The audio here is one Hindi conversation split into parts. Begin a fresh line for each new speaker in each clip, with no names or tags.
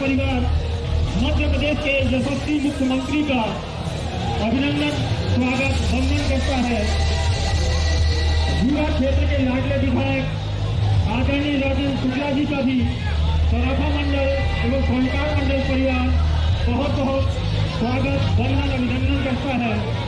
परिवार मध्य प्रदेश के यशस्वी मुख्यमंत्री का अभिनंदन, स्वागत, वंदन करता है। युवा क्षेत्र के लाडले विधायक आदरणीय राजेंद्र शुक्ला जी का भी सराफा मंडल एवं सहकार मंडल परिवार बहुत बहुत स्वागत, वंदन, अभिनंदन करता है।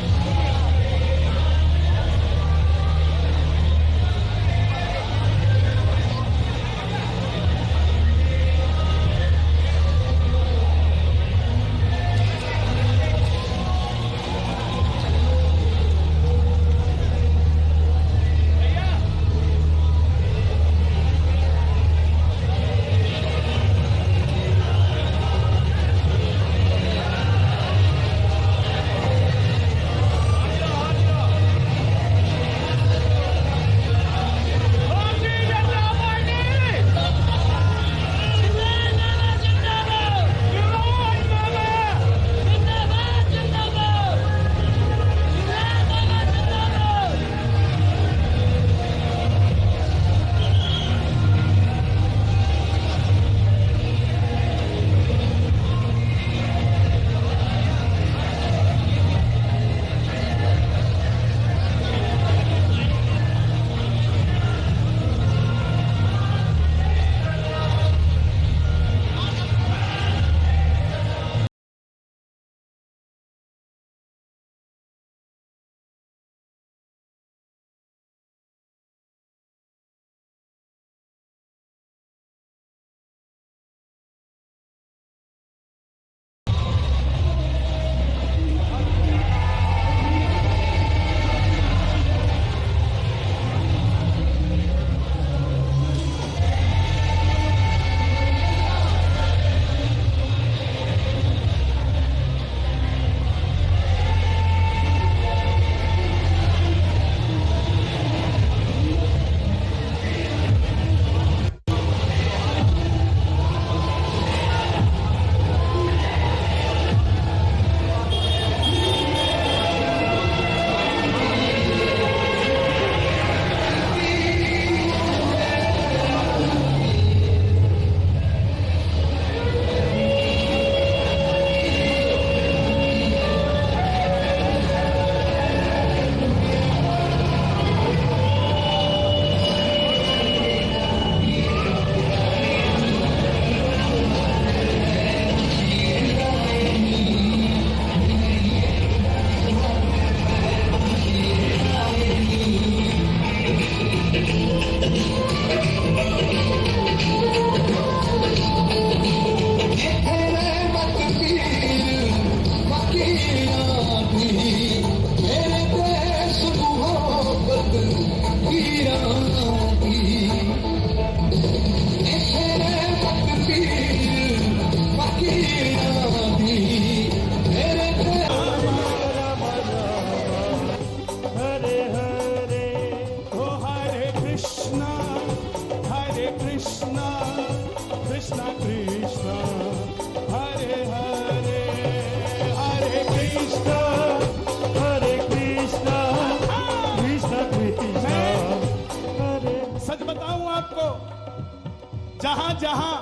जहां जहां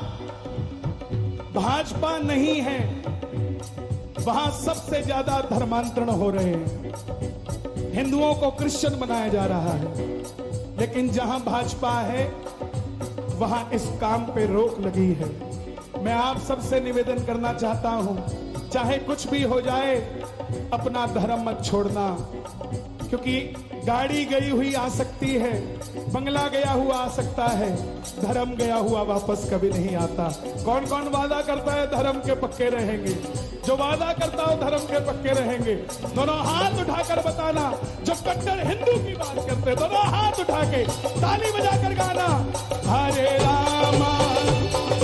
भाजपा नहीं है वहां सबसे ज्यादा धर्मांतरण हो रहे हैं, हिंदुओं को क्रिश्चियन बनाया जा रहा है। लेकिन जहां भाजपा है वहां इस काम पे रोक लगी है। मैं आप सबसे निवेदन करना चाहता हूं, चाहे कुछ भी हो जाए अपना धर्म मत छोड़ना, क्योंकि गाड़ी गई हुई आ सकती है, बंगला गया हुआ आ सकता है, धर्म गया हुआ वापस कभी नहीं आता। कौन कौन वादा करता है धर्म के पक्के रहेंगे? जो वादा करता हो धर्म के पक्के रहेंगे, दोनों हाथ उठाकर बताना। जो कट्टर हिंदू की बात करते हैं दोनों हाथ उठा के ताली बजाकर गाना, हरे रामा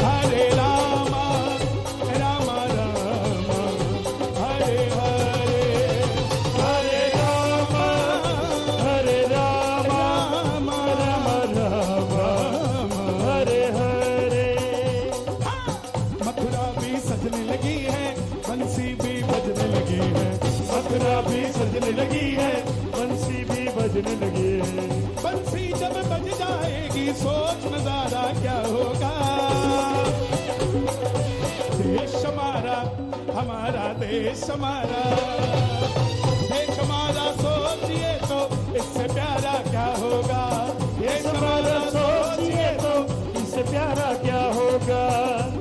हरे रामा रामा रामा हरे हरे, हरे रामा हरे रामा रामा रामा हरे हरे। मथुरा भी सजने लगी है, बंसी भी बजने लगी है, मथुरा भी सजने लगी है, बंसी भी बजने लगी है। बंसी जब बज जाएगी सोच नजारा क्या होगा। देश हमारा, देश हमारा सोचिए तो इससे प्यारा क्या होगा, देश हमारा सोचिए तो
इससे प्यारा क्या होगा।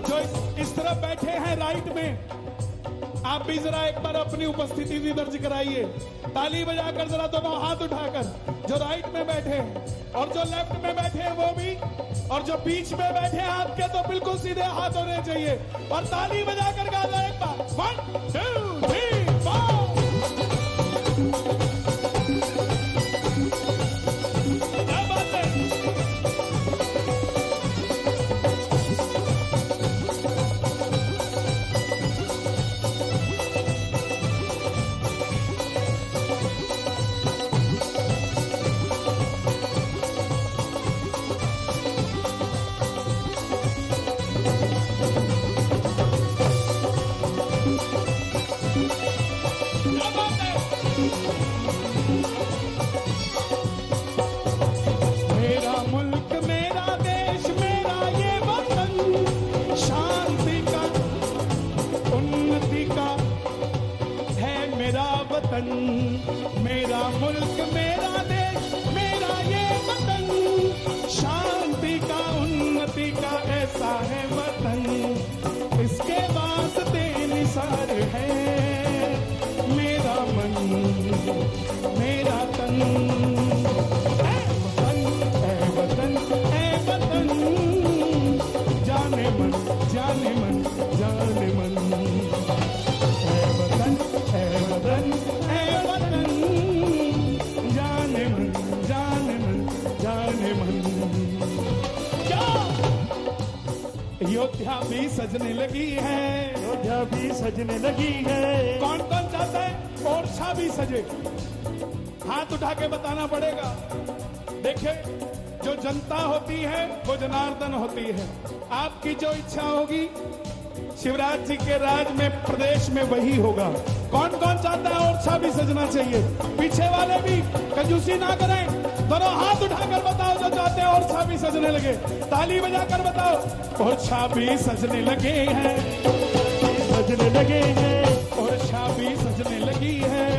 जो इस तरफ बैठे हैं राइट में, आप भी जरा एक बार अपनी उपस्थिति भी दर्ज कराइए, ताली बजाकर जरा दोनों हाथ उठाकर, जो राइट में बैठे हैं और जो लेफ्ट में बैठे हैं वो भी, और जो बीच में बैठे हैं आपके तो बिल्कुल सीधे हाथ होने चाहिए, और ताली बजाकर गा दो एक बार, 1 2 3 4। क्या बात है। मेरा मुल्क मेरा देश मेरा ये वतन, शांति का उन्नति का है मेरा वतन, मेरा मुल्क मेरा देश मेरा ये वतन, शांति का उन्नति का ऐसा है वतन, इसके वास्ते निसार है मेरा मन मेरा तन। जाने मन जाने मन जाने मन, है वतन है वतन है वतन, जाने मन जाने मन जाने मन। क्या अयोध्या भी सजने लगी है,
अयोध्या भी सजने लगी है।
कौन कौन चाहता है ओरछा भी सजे, हाथ उठा के बताना पड़ेगा। देखिए जो जनता होती है वो जनार्दन होती है, आपकी जो इच्छा होगी शिवराज जी के राज में प्रदेश में वही होगा। कौन कौन चाहता है ओरछा भी सजना चाहिए, पीछे वाले भी कंजूसी ना करें, दोनों हाथ उठाकर बताओ जो चाहते हैं ओरछा भी सजने लगे, ताली बजाकर बताओ ओरछा भी सजने लगे हैं,
सजने लगे हैं,
ओरछा भी सजने लगी है,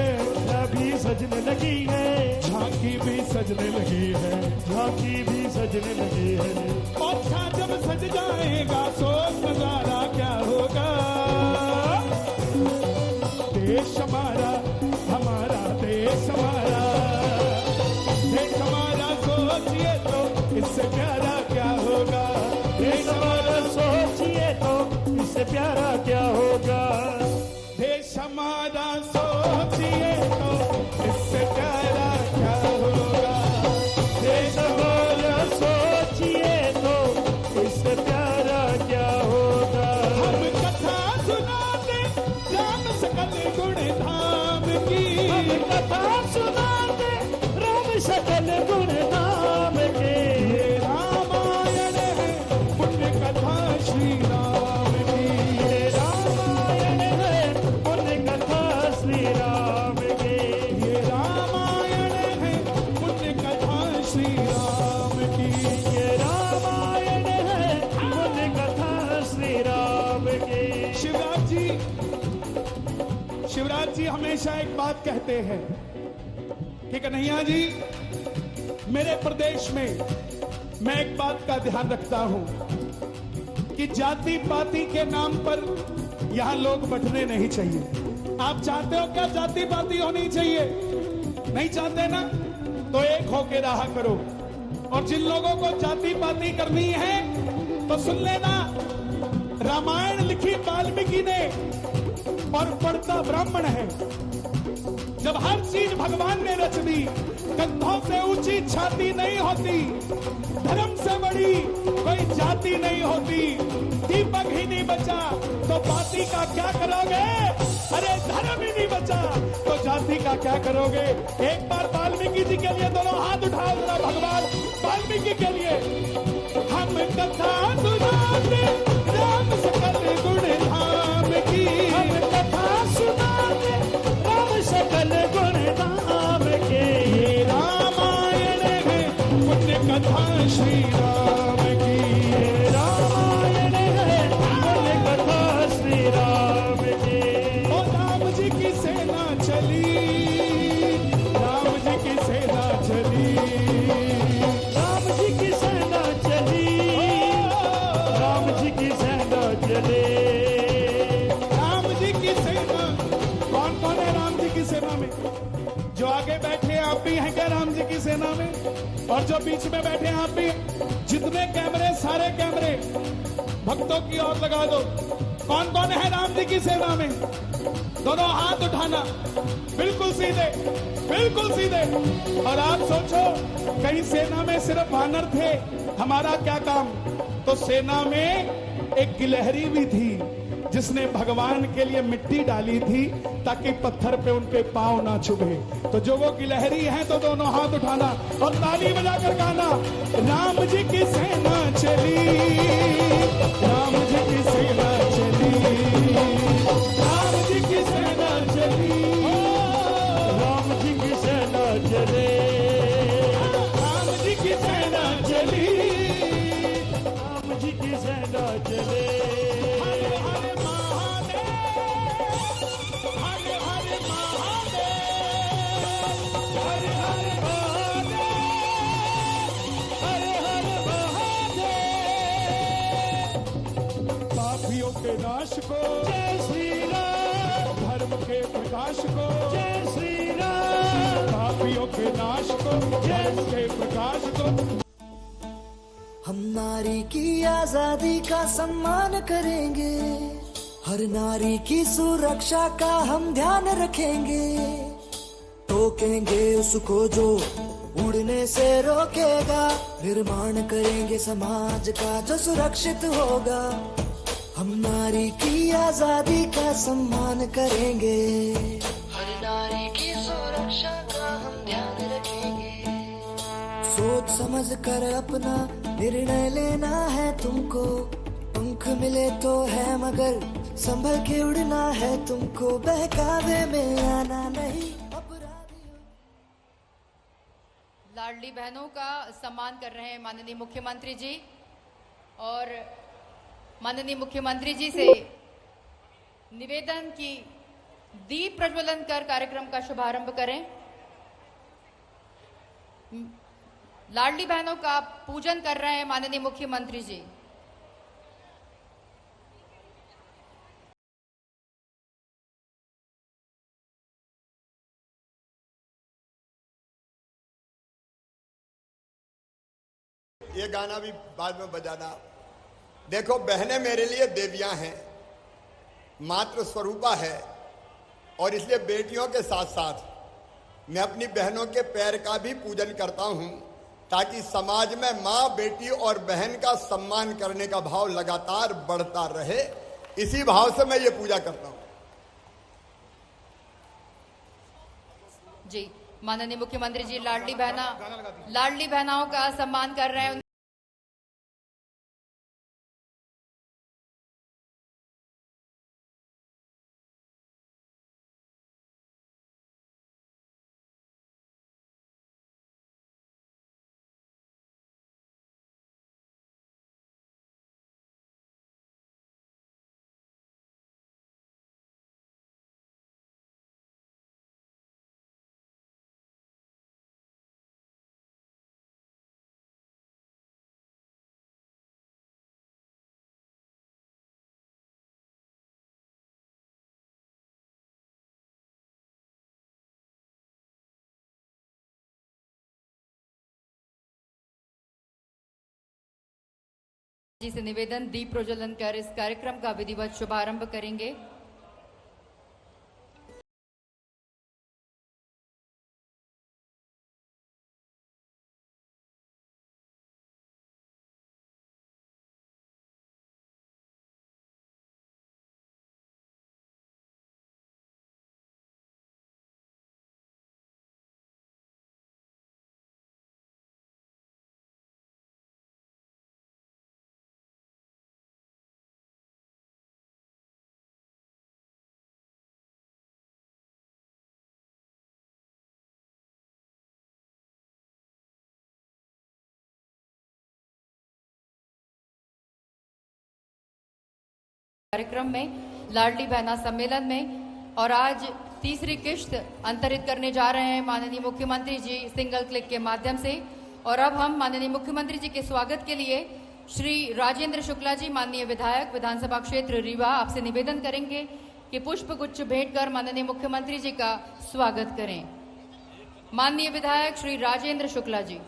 भी सजने लगी है,
झांकी भी सजने लगी है,
झांकी भी सजने लगी है।
ओरछा जब सज जाएगा सोच नजारा क्या होगा, देश हमारा हमारा देश हमारा, देश हमारा सोचिए तो इससे प्यारा क्या होगा,
देश हमारा सोचिए तो इससे प्यारा क्या होगा,
देश हमारा सोचिए तो इससे प्यारा क्या होगा,
देश हमारा सोचिए तो इससे प्यारा क्या होगा।
हम कथा सुनाते राम सकल गुण धाम की,
हम कथा सुनाते राम सकल गुण धाम के,
ये रामायण है पुण्य कथा श्री राम की,
ये रामायण है पुण्य कथा श्री राम के,
ये रामायण है पुण्य कथा श्री राम की।
ये रामायण है पुण्य कथा श्री राम के।
शिवराज जी हमेशा एक बात कहते हैं कि कन्हैया जी मेरे प्रदेश में मैं एक बात का ध्यान रखता हूं कि जाति पाति के नाम पर यहां लोग बंटने नहीं चाहिए। आप चाहते हो क्या जाति पाति होनी चाहिए? नहीं चाहते ना, तो एक होके रहा करो। और जिन लोगों को जाति पाति करनी है तो सुन लेना, रामायण लिखी वाल्मीकि ने और पढ़ता ब्राह्मण है। जब हर चीज भगवान ने रच दी, कंधों से ऊंची छाती नहीं होती, धर्म से बड़ी कोई जाति नहीं होती। दीपक ही नहीं बचा तो बाती का क्या करोगे? अरे धर्म ही नहीं बचा तो जाति का क्या करोगे? एक बार वाल्मीकि जी के लिए दोनों हाथ उठाओ जरा, भगवान वाल्मीकि के लिए। हम कथा सुनाते राम सकल गुण धाम की,
हम कथा सुनाते राम सकल गुण धाम के,
ये रामायण है पुण्य कथा श्री राम की,
ये रामायण है पुण्य कथा श्री राम की।
चली, राम जी की सेना चली,
राम जी की सेना चली, राम जी की सेना चले।
राम जी की सेना। कौन कौन है राम जी की सेना में? जो आगे बैठे हैं आप भी हैं क्या राम जी की सेना में? और जो बीच में बैठे हैं आप भी हैं? जितने कैमरे, सारे कैमरे भक्तों की ओर लगा दो। कौन कौन है राम जी की सेना में? दोनों हाथ उठाना, बिल्कुल सीधे, बिल्कुल सीधे। और आप सोचो, कहीं सेना में सिर्फ वानर थे, हमारा क्या काम? तो सेना में एक गिलहरी भी थी जिसने भगवान के लिए मिट्टी डाली थी ताकि पत्थर पे उनके पांव ना चुभे। तो जो वो गिलहरी है तो दोनों हाथ उठाना और ताली बजाकर गाना, राम जी की सेना चली, राम जी की सेना चली, राम जी की सेना चली,
राम जी की सेना चले,
राम जी की सेना चली,
राम जी की सेना चले।
हर हर महादेव, हर हर महादेव,
हर हर महादेव, हर हर महादेव।
पापियों के नाश को,
जय श्री राम,
धर्म के प्रकाश को,
जय श्री राम,
पापियों के नाश को, धर्म के प्रकाश को।
हम नारी की आजादी का सम्मान करेंगे, हर नारी की सुरक्षा का हम ध्यान रखेंगे, टोकेंगे उसको जो उड़ने से रोकेगा, निर्माण करेंगे समाज का जो सुरक्षित होगा। हम नारी की आजादी का सम्मान करेंगे, हर नारी की सुरक्षा का हम ध्यान रखेंगे। सोच समझ कर अपना निर्णय लेना है तुमको, पंख मिले तो है मगर संभल के उड़ना है तुमको, बहकावे में आना नहीं अपराधियों।
लाडली बहनों का सम्मान कर रहे हैं माननीय मुख्यमंत्री जी, और माननीय मुख्यमंत्री जी से निवेदन की दीप प्रज्वलन कर कार्यक्रम का शुभारंभ करें। लाडली बहनों का पूजन कर रहे हैं माननीय मुख्यमंत्री जी।
ये गाना भी बाद में बजाना। देखो बहनें मेरे लिए देवियां हैं, मातृ स्वरूपा है, और इसलिए बेटियों के साथ साथ मैं अपनी बहनों के पैर का भी पूजन करता हूं, ताकि समाज में माँ, बेटी और बहन का सम्मान करने का भाव लगातार बढ़ता रहे। इसी भाव से मैं ये पूजा करता हूं।
जी, माननीय मुख्यमंत्री जी लाडली बहनाओं का सम्मान कर रहे हैं। जी से निवेदन दीप प्रज्वलन कर इस कार्यक्रम का विधिवत शुभारंभ करेंगे। कार्यक्रम में लाडली बहना सम्मेलन में, और आज तीसरी किश्त अंतरित करने जा रहे हैं माननीय मुख्यमंत्री जी सिंगल क्लिक के माध्यम से। और अब हम माननीय मुख्यमंत्री जी के स्वागत के लिए श्री राजेंद्र शुक्ला जी, माननीय विधायक विधानसभा क्षेत्र रीवा, आपसे निवेदन करेंगे कि पुष्प गुच्छ भेंट कर माननीय मुख्यमंत्री जी का स्वागत करें। माननीय विधायक श्री राजेंद्र शुक्ला जी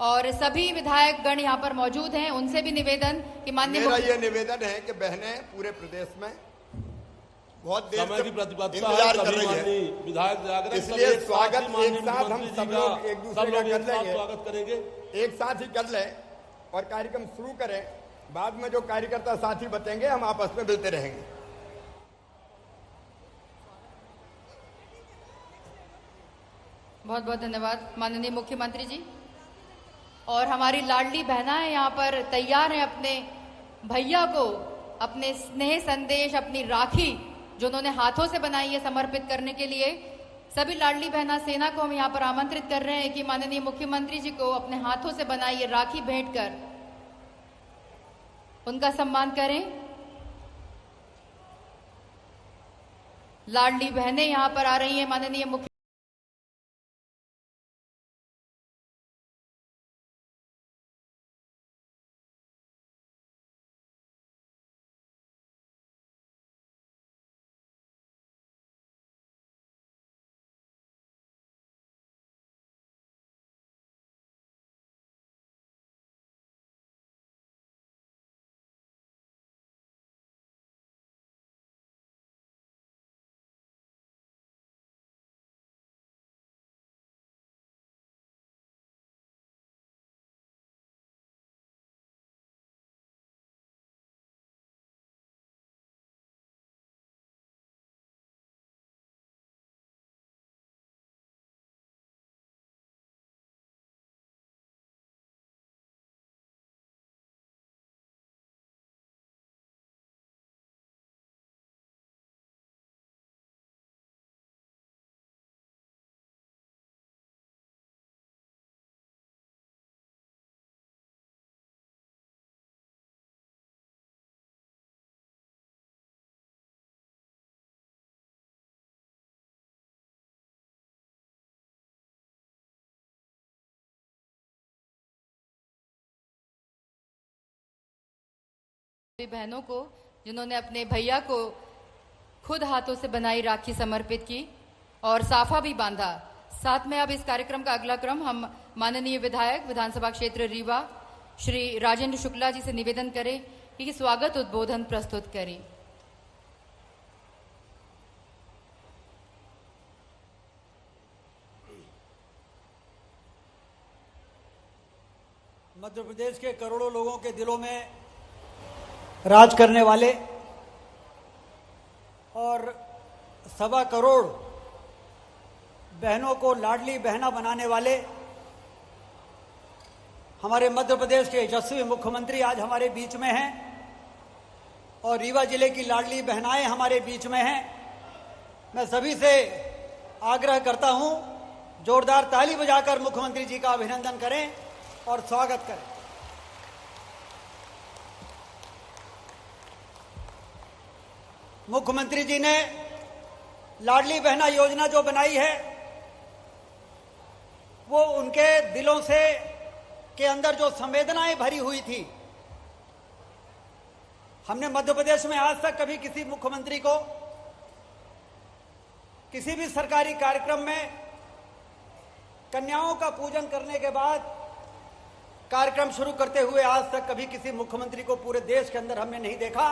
और सभी विधायक गण यहाँ पर मौजूद हैं, उनसे भी निवेदन कि
मेरा ये निवेदन है कि बहनें पूरे प्रदेश में बहुत देर
समय
से
की प्रतिबद्धता
इंतजार कर रही है,
विधायक जागरण,
इसलिए स्वागत एक साथ हम सब लोग एक दूसरे का कर लेंगे,
स्वागत करेंगे,
एक साथ ही कर लें और कार्यक्रम शुरू करें। बाद में जो कार्यकर्ता साथी बचेंगे हम आपस में मिलते रहेंगे।
बहुत बहुत धन्यवाद माननीय मुख्यमंत्री जी। और हमारी लाडली बहनाएं यहाँ पर तैयार हैं अपने भैया को अपने स्नेह संदेश, अपनी राखी जो उन्होंने हाथों से बनाई है समर्पित करने के लिए। सभी लाडली बहना सेना को हम यहाँ पर आमंत्रित कर रहे हैं कि माननीय मुख्यमंत्री जी को अपने हाथों से बनाई ये राखी भेंट कर उनका सम्मान करें। लाडली बहनें यहाँ पर आ रही हैं माननीय मुख्य बहनों को जिन्होंने अपने भैया को खुद हाथों से बनाई राखी समर्पित की और साफा भी बांधा। साथ में अब इस कार्यक्रम का अगला क्रम हम माननीय विधायक विधानसभा क्षेत्र रीवा श्री राजेंद्र शुक्ला जी से निवेदन करें कि स्वागत उद्बोधन प्रस्तुत करें।
मध्य प्रदेश के करोड़ों लोगों के दिलों में राज करने वाले और 1.25 करोड़ बहनों को लाडली बहना बनाने वाले हमारे मध्य प्रदेश के यशस्वी मुख्यमंत्री आज हमारे बीच में हैं और रीवा जिले की लाडली बहनाएं हमारे बीच में हैं। मैं सभी से आग्रह करता हूं, जोरदार ताली बजाकर मुख्यमंत्री जी का अभिनंदन करें और स्वागत करें। मुख्यमंत्री जी ने लाडली बहना योजना जो बनाई है वो उनके दिलों से के अंदर जो संवेदनाएं भरी हुई थी। हमने मध्य प्रदेश में आज तक कभी किसी मुख्यमंत्री को किसी भी सरकारी कार्यक्रम में कन्याओं का पूजन करने के बाद कार्यक्रम शुरू करते हुए आज तक कभी किसी मुख्यमंत्री को पूरे देश के अंदर हमने नहीं देखा।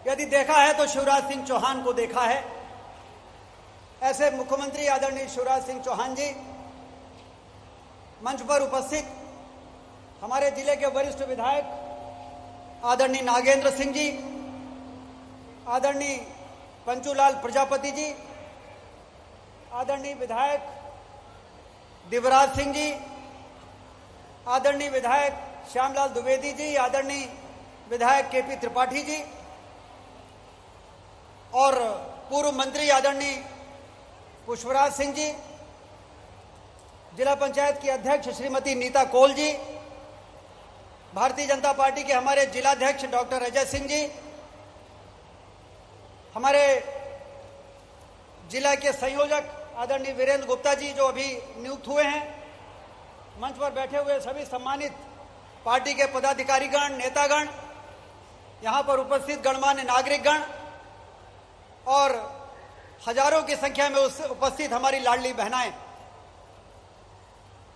यदि देखा है तो शिवराज सिंह चौहान को देखा है। ऐसे मुख्यमंत्री आदरणीय शिवराज सिंह चौहान जी मंच पर उपस्थित हमारे जिले के वरिष्ठ विधायक आदरणीय नागेंद्र सिंह जी, आदरणीय पंचूलाल प्रजापति जी, आदरणीय विधायक दिवराज सिंह जी, आदरणीय विधायक श्यामलाल द्विवेदी जी, आदरणीय विधायक केपी त्रिपाठी जी और पूर्व मंत्री आदरणीय पुष्पराज सिंह जी, जिला पंचायत की अध्यक्ष श्रीमती नीता कोल जी, भारतीय जनता पार्टी के हमारे जिलाध्यक्ष डॉक्टर अजय सिंह जी, हमारे जिला के संयोजक आदरणीय वीरेंद्र गुप्ता जी जो अभी नियुक्त हुए हैं, मंच पर बैठे हुए सभी सम्मानित पार्टी के पदाधिकारीगण, नेतागण, यहां पर उपस्थित गणमान्य नागरिकगण और हजारों की संख्या में उपस्थित हमारी लाडली बहनाएं।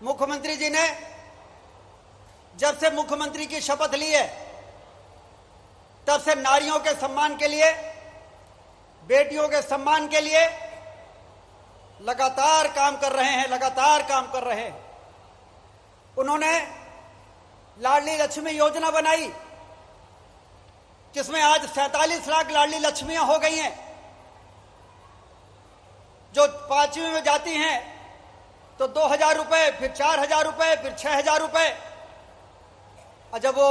मुख्यमंत्री जी ने जब से मुख्यमंत्री की शपथ ली है तब से नारियों के सम्मान के लिए, बेटियों के सम्मान के लिए लगातार काम कर रहे हैं, लगातार काम कर रहे हैं। उन्होंने लाडली लक्ष्मी योजना बनाई जिसमें आज 47 लाख लाडली लक्ष्मियां हो गई हैं। जो 5वीं में जाती हैं तो 2,000 रुपए, फिर 4,000 रुपए, फिर 6,000 रुपए, और जब वो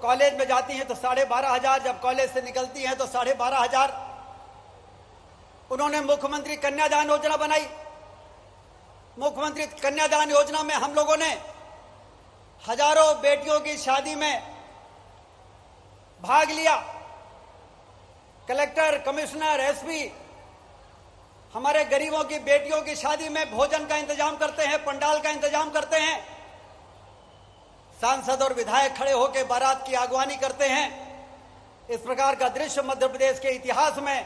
कॉलेज में जाती हैं तो 12,500, जब कॉलेज से निकलती हैं तो 12,500। उन्होंने मुख्यमंत्री कन्यादान योजना बनाई। मुख्यमंत्री कन्यादान योजना में हम लोगों ने हजारों बेटियों की शादी में भाग लिया। कलेक्टर, कमिश्नर, एसपी हमारे गरीबों की बेटियों की शादी में भोजन का इंतजाम करते हैं, पंडाल का इंतजाम करते हैं। सांसद और विधायक खड़े होकर बारात की अगवानी करते हैं। इस प्रकार का दृश्य मध्य प्रदेश के इतिहास में,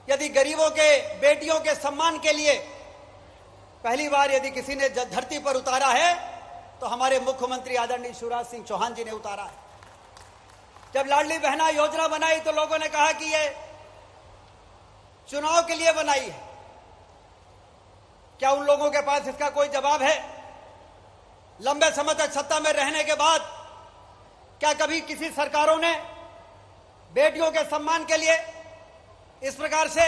यदि गरीबों के बेटियों के सम्मान के लिए पहली बार यदि किसी ने धरती पर उतारा है तो हमारे मुख्यमंत्री आदरणीय शिवराज सिंह चौहान जी ने उतारा है। जब लाडली बहना योजना बनाई तो लोगों ने कहा कि ये चुनाव के लिए बनाई है। क्या उन लोगों के पास इसका कोई जवाब है? लंबे समय तक सत्ता में रहने के बाद क्या कभी किसी सरकारों ने बेटियों के सम्मान के लिए इस प्रकार से,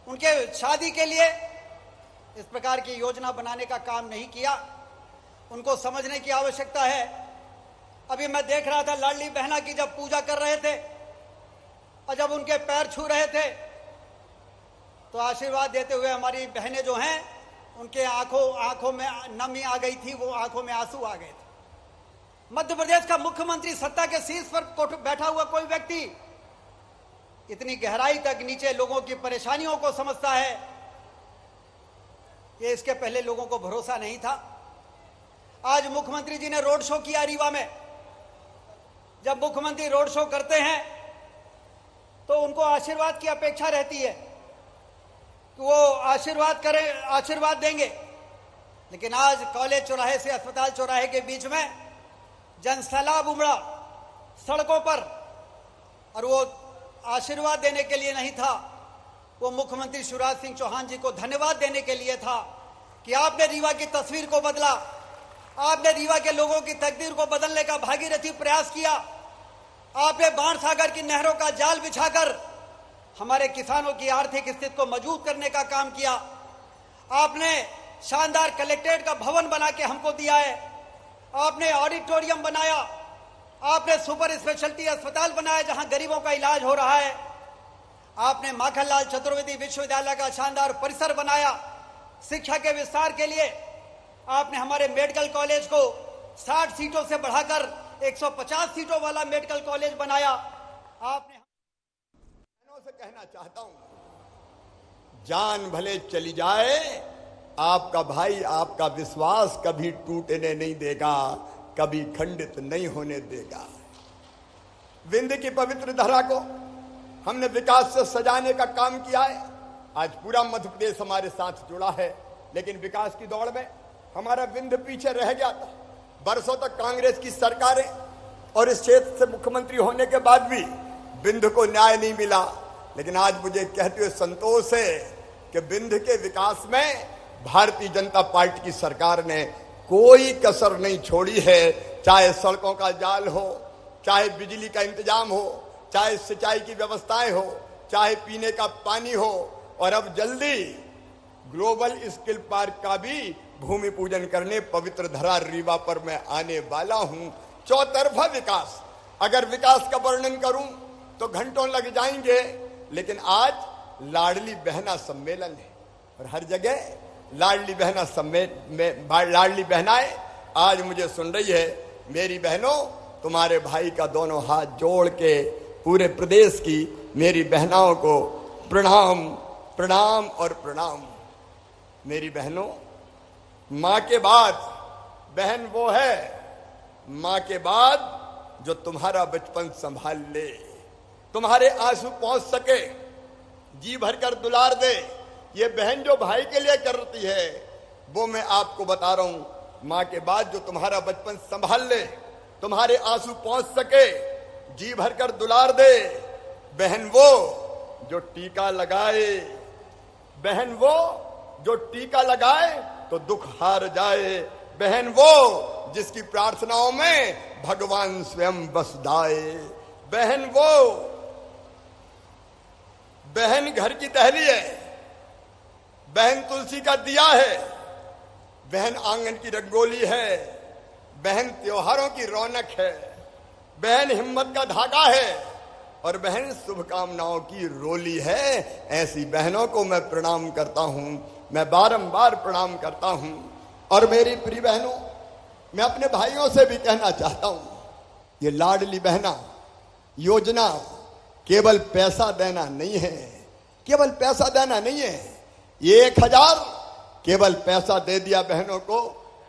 उनके शादी के लिए इस प्रकार की योजना बनाने का काम नहीं किया? उनको समझने की आवश्यकता है। अभी मैं देख रहा था लाडली बहना की जब पूजा कर रहे थे और जब उनके पैर छू रहे थे तो आशीर्वाद देते हुए हमारी बहनें जो हैं उनके आंखों में नमी आ गई थी, वो आंखों में आंसू आ गए थे। मध्य प्रदेश का मुख्यमंत्री, सत्ता के शीर्ष पर बैठा हुआ कोई व्यक्ति इतनी गहराई तक नीचे लोगों की परेशानियों को समझता है, ये इसके पहले लोगों को भरोसा नहीं था। आज मुख्यमंत्री जी ने रोड शो किया रीवा में। जब मुख्यमंत्री रोड शो करते हैं तो उनको आशीर्वाद की अपेक्षा रहती है कि वो आशीर्वाद देंगे। लेकिन आज कॉलेज चौराहे से अस्पताल चौराहे के बीच में जनसैलाब उमड़ा सड़कों पर, और वो आशीर्वाद देने के लिए नहीं था, वो मुख्यमंत्री शिवराज सिंह चौहान जी को धन्यवाद देने के लिए था कि आपने रीवा की तस्वीर को बदला, आपने रीवा के लोगों की तकदीर को बदलने का भागीरथी प्रयास किया। आपने बाणसागर की नहरों का जाल बिछाकर हमारे किसानों की आर्थिक स्थिति को मजबूत करने का काम किया। आपने शानदार कलेक्ट्रेट का भवन बना के हमको दिया है। आपने ऑडिटोरियम बनाया, आपने सुपर स्पेशलिटी अस्पताल बनाया जहां गरीबों का इलाज हो रहा है। आपने माखनलाल चतुर्वेदी विश्वविद्यालय का शानदार परिसर बनाया। शिक्षा के विस्तार के लिए आपने हमारे मेडिकल कॉलेज को 60 सीटों से बढ़ाकर 150 सीटों वाला मेडिकल कॉलेज बनाया। आपने
से कहना चाहता हूं, जान भले चली जाए, आपका भाई आपका विश्वास कभी टूटने नहीं देगा, कभी खंडित नहीं होने देगा। विंध्य की पवित्र धरा को हमने विकास से सजाने का काम किया है। आज पूरा मध्य प्रदेश हमारे साथ जुड़ा है, लेकिन विकास की दौड़ में हमारा विंध्य पीछे रह गया था। बरसों तक कांग्रेस की सरकारें और इस क्षेत्र से मुख्यमंत्री होने के बाद भी विंध्य को न्याय नहीं मिला। लेकिन आज मुझे कहते हुए संतोष है कि विंध्य के विकास में भारतीय जनता पार्टी की सरकार ने कोई कसर नहीं छोड़ी है। चाहे सड़कों का जाल हो, चाहे बिजली का इंतजाम हो, चाहे सिंचाई की व्यवस्थाएं हो, चाहे पीने का पानी हो, और अब जल्दी ग्लोबल स्किल पार्क का भी भूमि पूजन करने पवित्र धरा रीवा पर मैं आने वाला हूं। चौतरफा विकास, अगर विकास का वर्णन करूं तो घंटों लग जाएंगे, लेकिन आज लाडली बहना सम्मेलन है और हर जगह लाडली बहनाएं आज मुझे सुन रही है। मेरी बहनों, तुम्हारे भाई का दोनों हाथ जोड़ के पूरे प्रदेश की मेरी बहनाओं को प्रणाम, प्रणाम और प्रणाम। मेरी बहनों, मां के बाद बहन वो है, मां के बाद जो तुम्हारा बचपन संभाल ले, तुम्हारे आंसू पहुंच सके, जी भरकर दुलार दे। ये बहन जो भाई के लिए करती है, वो मैं आपको बता रहा हूं, मां के बाद जो तुम्हारा बचपन संभाल ले, तुम्हारे आंसू पहुंच सके, जी भरकर दुलार दे, बहन वो जो टीका लगाए, बहन वो जो टीका लगाए तो दुख हार जाए, बहन वो जिसकी प्रार्थनाओं में भगवान स्वयं बस जाए, बहन वो, बहन घर की टहली है, बहन तुलसी का दिया है, बहन आंगन की रंगोली है, बहन त्योहारों की रौनक है, बहन हिम्मत का धागा है और बहन शुभकामनाओं की रोली है। ऐसी बहनों को मैं प्रणाम करता हूं, मैं बारंबार प्रणाम करता हूं। और मेरी प्रिय बहनों, मैं अपने भाइयों से भी कहना चाहता हूं, ये लाडली बहना योजना केवल पैसा देना नहीं है, केवल पैसा देना नहीं है। ये 1000 केवल पैसा दे दिया बहनों को,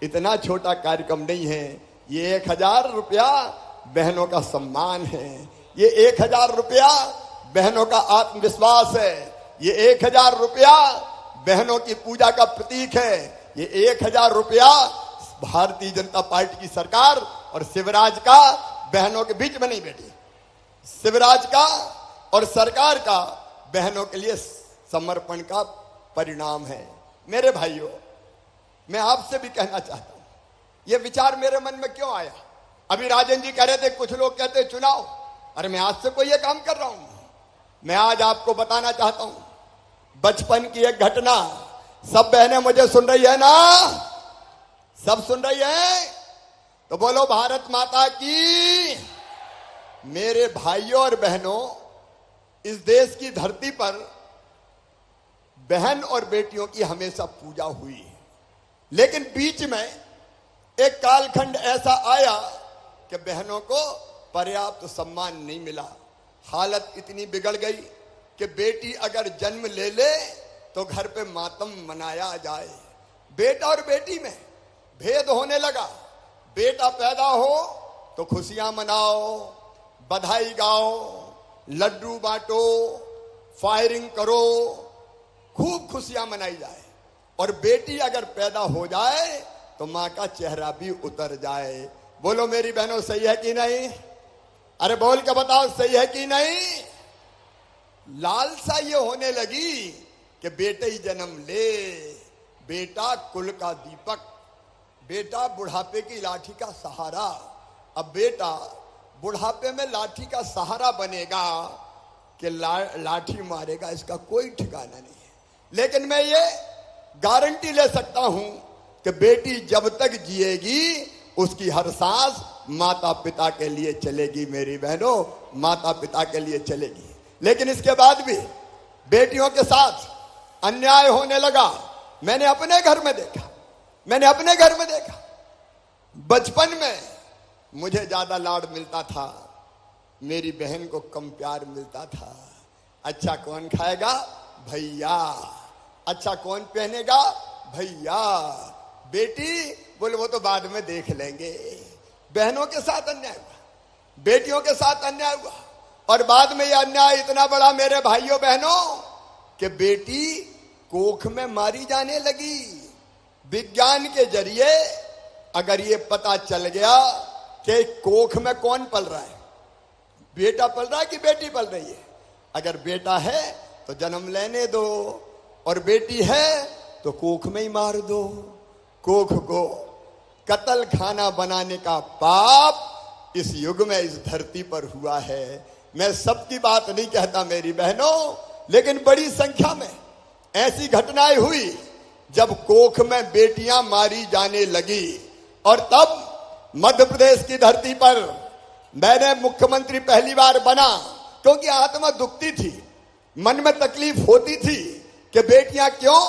इतना छोटा कार्यक्रम नहीं है। ये 1000 रुपया बहनों का सम्मान है, ये 1000 रुपया बहनों का आत्मविश्वास है, ये 1000 रुपया बहनों की पूजा का प्रतीक है, ये 1000 रुपया भारतीय जनता पार्टी की सरकार और शिवराज का बहनों के बीच में नहीं बैठी, शिवराज का और सरकार का बहनों के लिए समर्पण का परिणाम है। मेरे भाइयों, मैं आपसे भी कहना चाहता हूं, यह विचार मेरे मन में क्यों आया? अभी राजन जी कह रहे थे, कुछ लोग कहते चुनाव, अरे मैं आज से कोई ये काम कर रहा हूं। मैं आज आपको बताना चाहता हूं बचपन की एक घटना। सब बहनें मुझे सुन रही है ना? सब सुन रही है? तो बोलो भारत माता की। मेरे भाइयों और बहनों, इस देश की धरती पर बहन और बेटियों की हमेशा पूजा हुई है, लेकिन बीच में एक कालखंड ऐसा आया कि बहनों को पर्याप्त सम्मान नहीं मिला। हालत इतनी बिगड़ गई कि बेटी अगर जन्म ले ले तो घर पे मातम मनाया जाए। बेटा और बेटी में भेद होने लगा। बेटा पैदा हो तो खुशियां मनाओ, बधाई गाओ, लड्डू बांटो, फायरिंग करो, खूब खुशियां मनाई जाए। और बेटी अगर पैदा हो जाए तो मां का चेहरा भी उतर जाए। बोलो मेरी बहनों, सही है कि नहीं? अरे बोल के बताओ, सही है कि नहीं? लालसा ये होने लगी कि बेटे ही जन्म ले, बेटा कुल का दीपक, बेटा बुढ़ापे की लाठी का सहारा। अब बेटा बुढ़ापे में लाठी का सहारा बनेगा कि लाठी मारेगा, इसका कोई ठिकाना नहीं है। लेकिन मैं ये गारंटी ले सकता हूं कि बेटी जब तक जिएगी उसकी हर सांस माता पिता के लिए चलेगी। मेरी बहनों, माता पिता के लिए चलेगी। लेकिन इसके बाद भी बेटियों के साथ अन्याय होने लगा। मैंने अपने घर में देखा, मैंने अपने घर में देखा। बचपन में मुझे ज्यादा लाड मिलता था, मेरी बहन को कम प्यार मिलता था। अच्छा कौन खाएगा? भैया। अच्छा कौन पहनेगा? भैया। बेटी बोले वो तो बाद में देख लेंगे। बहनों के साथ अन्याय हुआ, बेटियों के साथ अन्याय हुआ। और बाद में यह अन्याय इतना बड़ा मेरे भाइयों बहनों कि बेटी कोख में मारी जाने लगी। विज्ञान के जरिए अगर ये पता चल गया कि कोख में कौन पल रहा है, बेटा पल रहा है कि बेटी पल रही है, अगर बेटा है तो जन्म लेने दो और बेटी है तो कोख में ही मार दो। कोख को कत्ल खाना बनाने का पाप इस युग में इस धरती पर हुआ है। मैं सबकी बात नहीं कहता मेरी बहनों, लेकिन बड़ी संख्या में ऐसी घटनाएं हुई जब कोख में बेटियां मारी जाने लगी। और तब मध्य प्रदेश की धरती पर मैंने मुख्यमंत्री पहली बार बना, क्योंकि आत्मा दुखती थी, मन में तकलीफ होती थी कि बेटियां क्यों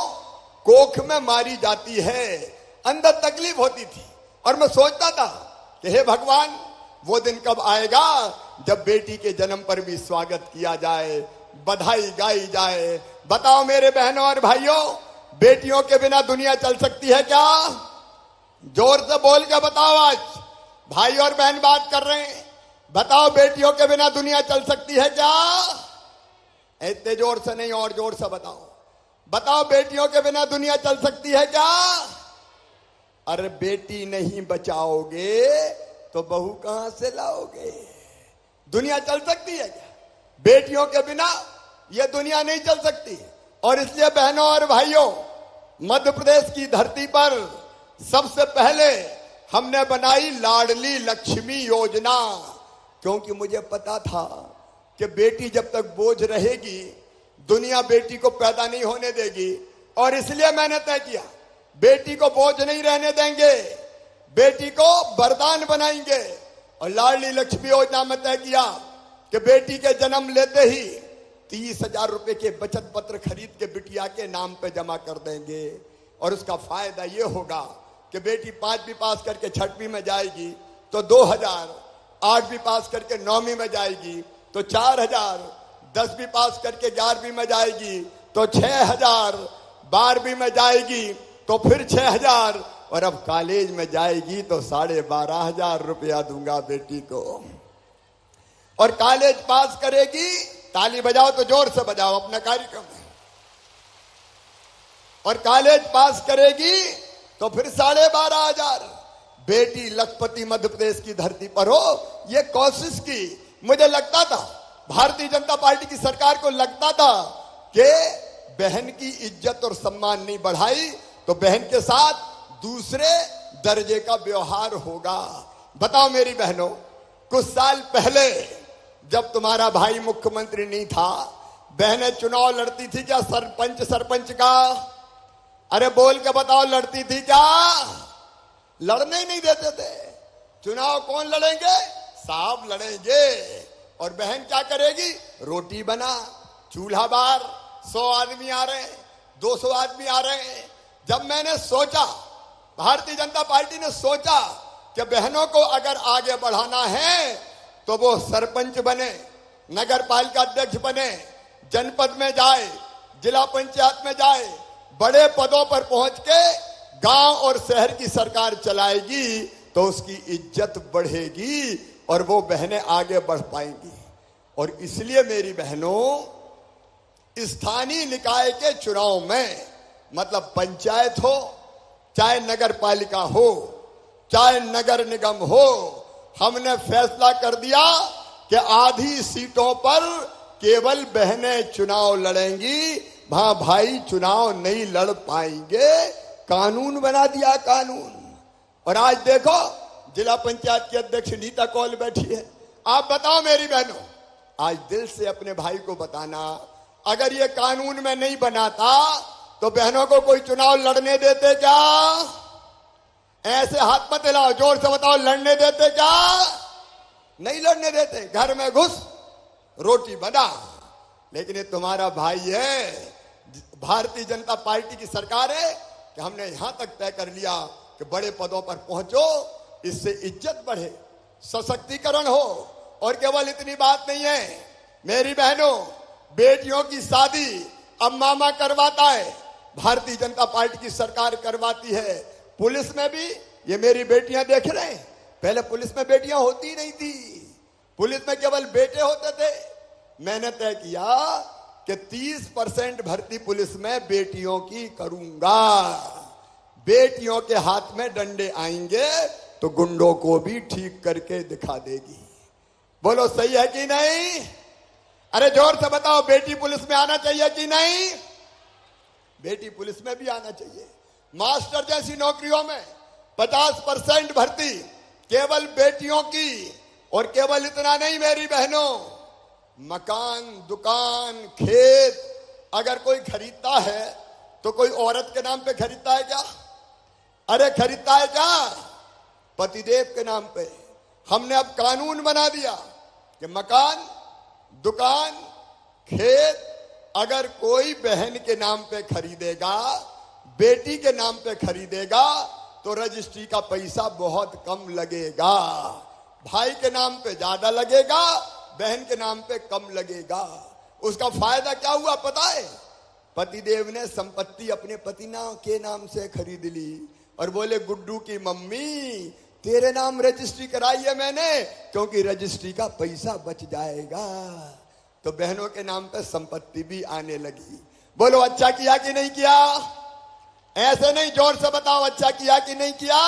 कोख में मारी जाती है, अंदर तकलीफ होती थी। और मैं सोचता था कि हे भगवान, वो दिन कब आएगा जब बेटी के जन्म पर भी स्वागत किया जाए, बधाई गाई जाए। बताओ मेरे बहनों और भाइयों, बेटियों के बिना दुनिया चल सकती है क्या? जोर से बोल के बताओ। आज भाई और बहन बात कर रहे हैं, बताओ बेटियों के बिना दुनिया चल सकती है क्या? इतने जोर से नहीं, और जोर से बताओ। बताओ बेटियों के बिना दुनिया चल सकती है क्या? अरे बेटी नहीं बचाओगे तो बहू कहां से लाओगे? दुनिया चल सकती है क्या? बेटियों के बिना यह दुनिया नहीं चल सकती। और इसलिए बहनों और भाइयों, मध्य प्रदेश की धरती पर सबसे पहले हमने बनाई लाडली लक्ष्मी योजना, क्योंकि मुझे पता था कि बेटी जब तक बोझ रहेगी दुनिया बेटी को पैदा नहीं होने देगी। और इसलिए मैंने तय किया बेटी को बोझ नहीं रहने देंगे, बेटी को वरदान बनाएंगे। और लाडली लक्ष्मी योजना में तय किया कि बेटी के जन्म लेते ही 30,000 रुपए के बचत पत्र खरीद के बिटिया के नाम पे जमा कर देंगे। और उसका फायदा ये होगा कि बेटी 5वीं पास करके 6वीं में जाएगी तो 2,000, 8वीं पास करके 9वीं में जाएगी तो 4,000, 10वीं पास करके 11वीं में जाएगी तो 6,000, 12वीं में जाएगी तो फिर 6,000, और अब कॉलेज में जाएगी तो 12,500 रुपया दूंगा बेटी को। और कॉलेज पास करेगी, ताली बजाओ तो जोर से बजाओ अपना कार्यक्रम में, और कॉलेज पास करेगी तो फिर 12,500। बेटी लखपति मध्य प्रदेश की धरती पर हो, यह कोशिश की। मुझे लगता था, भारतीय जनता पार्टी की सरकार को लगता था कि बहन की इज्जत और सम्मान नहीं बढ़ाई तो बहन के साथ दूसरे दर्जे का व्यवहार होगा। बताओ मेरी बहनों, कुछ साल पहले जब तुम्हारा भाई मुख्यमंत्री नहीं था, बहनें चुनाव लड़ती थी क्या सरपंच का? अरे बोल के बताओ, लड़ती थी क्या? लड़ने ही नहीं देते थे। चुनाव कौन लड़ेंगे? साहब लड़ेंगे। और बहन क्या करेगी? रोटी बना, चूल्हा बार, 100 आदमी आ रहे हैं, 200 आदमी आ रहे हैं। जब मैंने सोचा, भारतीय जनता पार्टी ने सोचा कि बहनों को अगर आगे बढ़ाना है तो वो सरपंच बने, नगर पालिका अध्यक्ष बने, जनपद में जाए, जिला पंचायत में जाए, बड़े पदों पर पहुंच के गांव और शहर की सरकार चलाएगी तो उसकी इज्जत बढ़ेगी और वो बहनें आगे बढ़ पाएंगी। और इसलिए मेरी बहनों, स्थानीय निकाय के चुनाव में, मतलब पंचायत हो, चाहे नगर पालिका हो, चाहे नगर निगम हो, हमने फैसला कर दिया कि आधी सीटों पर केवल बहनें चुनाव लड़ेंगी, वहां भाई चुनाव नहीं लड़ पाएंगे। कानून बना दिया, कानून। और आज देखो, जिला पंचायत की अध्यक्ष नीता कौल बैठी है। आप बताओ मेरी बहनों, आज दिल से अपने भाई को बताना, अगर ये कानून में नहीं बनाता तो बहनों को कोई चुनाव लड़ने देते क्या? ऐसे हाथ मत हिलाओ, जोर से बताओ, लड़ने देते क्या? नहीं लड़ने देते। घर में घुस, रोटी बना। लेकिन ये तुम्हारा भाई है, भारतीय जनता पार्टी की सरकार है कि हमने यहां तक तय कर लिया कि बड़े पदों पर पहुंचो, इससे इज्जत बढ़े, सशक्तिकरण हो। और केवल इतनी बात नहीं है मेरी बहनों, बेटियों की शादी अब मामा करवाता है, भारतीय जनता पार्टी की सरकार करवाती है। पुलिस में भी ये मेरी बेटियां देख रहे हैं, पहले पुलिस में बेटियां होती नहीं थी, पुलिस में केवल बेटे होते थे। मैंने तय किया कि 30% भर्ती पुलिस में बेटियों की करूंगा। बेटियों के हाथ में डंडे आएंगे तो गुंडों को भी ठीक करके दिखा देगी। बोलो सही है कि नहीं? अरे जोर से बताओ, बेटी पुलिस में आना चाहिए कि नहीं? बेटी पुलिस में भी आना चाहिए। मास्टर जैसी नौकरियों में 50% भर्ती केवल बेटियों की। और केवल इतना नहीं मेरी बहनों, मकान, दुकान, खेत अगर कोई खरीदता है तो कोई औरत के नाम पे खरीदता है क्या? अरे खरीदता है क्या? पतिदेव के नाम पे। हमने अब कानून बना दिया कि मकान, दुकान, खेत अगर कोई बहन के नाम पे खरीदेगा, बेटी के नाम पे खरीदेगा तो रजिस्ट्री का पैसा बहुत कम लगेगा। भाई के नाम पे ज्यादा लगेगा, बहन के नाम पे कम लगेगा। उसका फायदा क्या हुआ पता है? पतिदेव ने संपत्ति अपने पति के नाम से खरीद ली और बोले गुड्डू की मम्मी तेरे नाम रजिस्ट्री कराई है मैंने, क्योंकि रजिस्ट्री का पैसा बच जाएगा। तो बहनों के नाम पे संपत्ति भी आने लगी। बोलो अच्छा किया कि नहीं किया? ऐसे नहीं, जोर से बताओ अच्छा किया कि नहीं किया?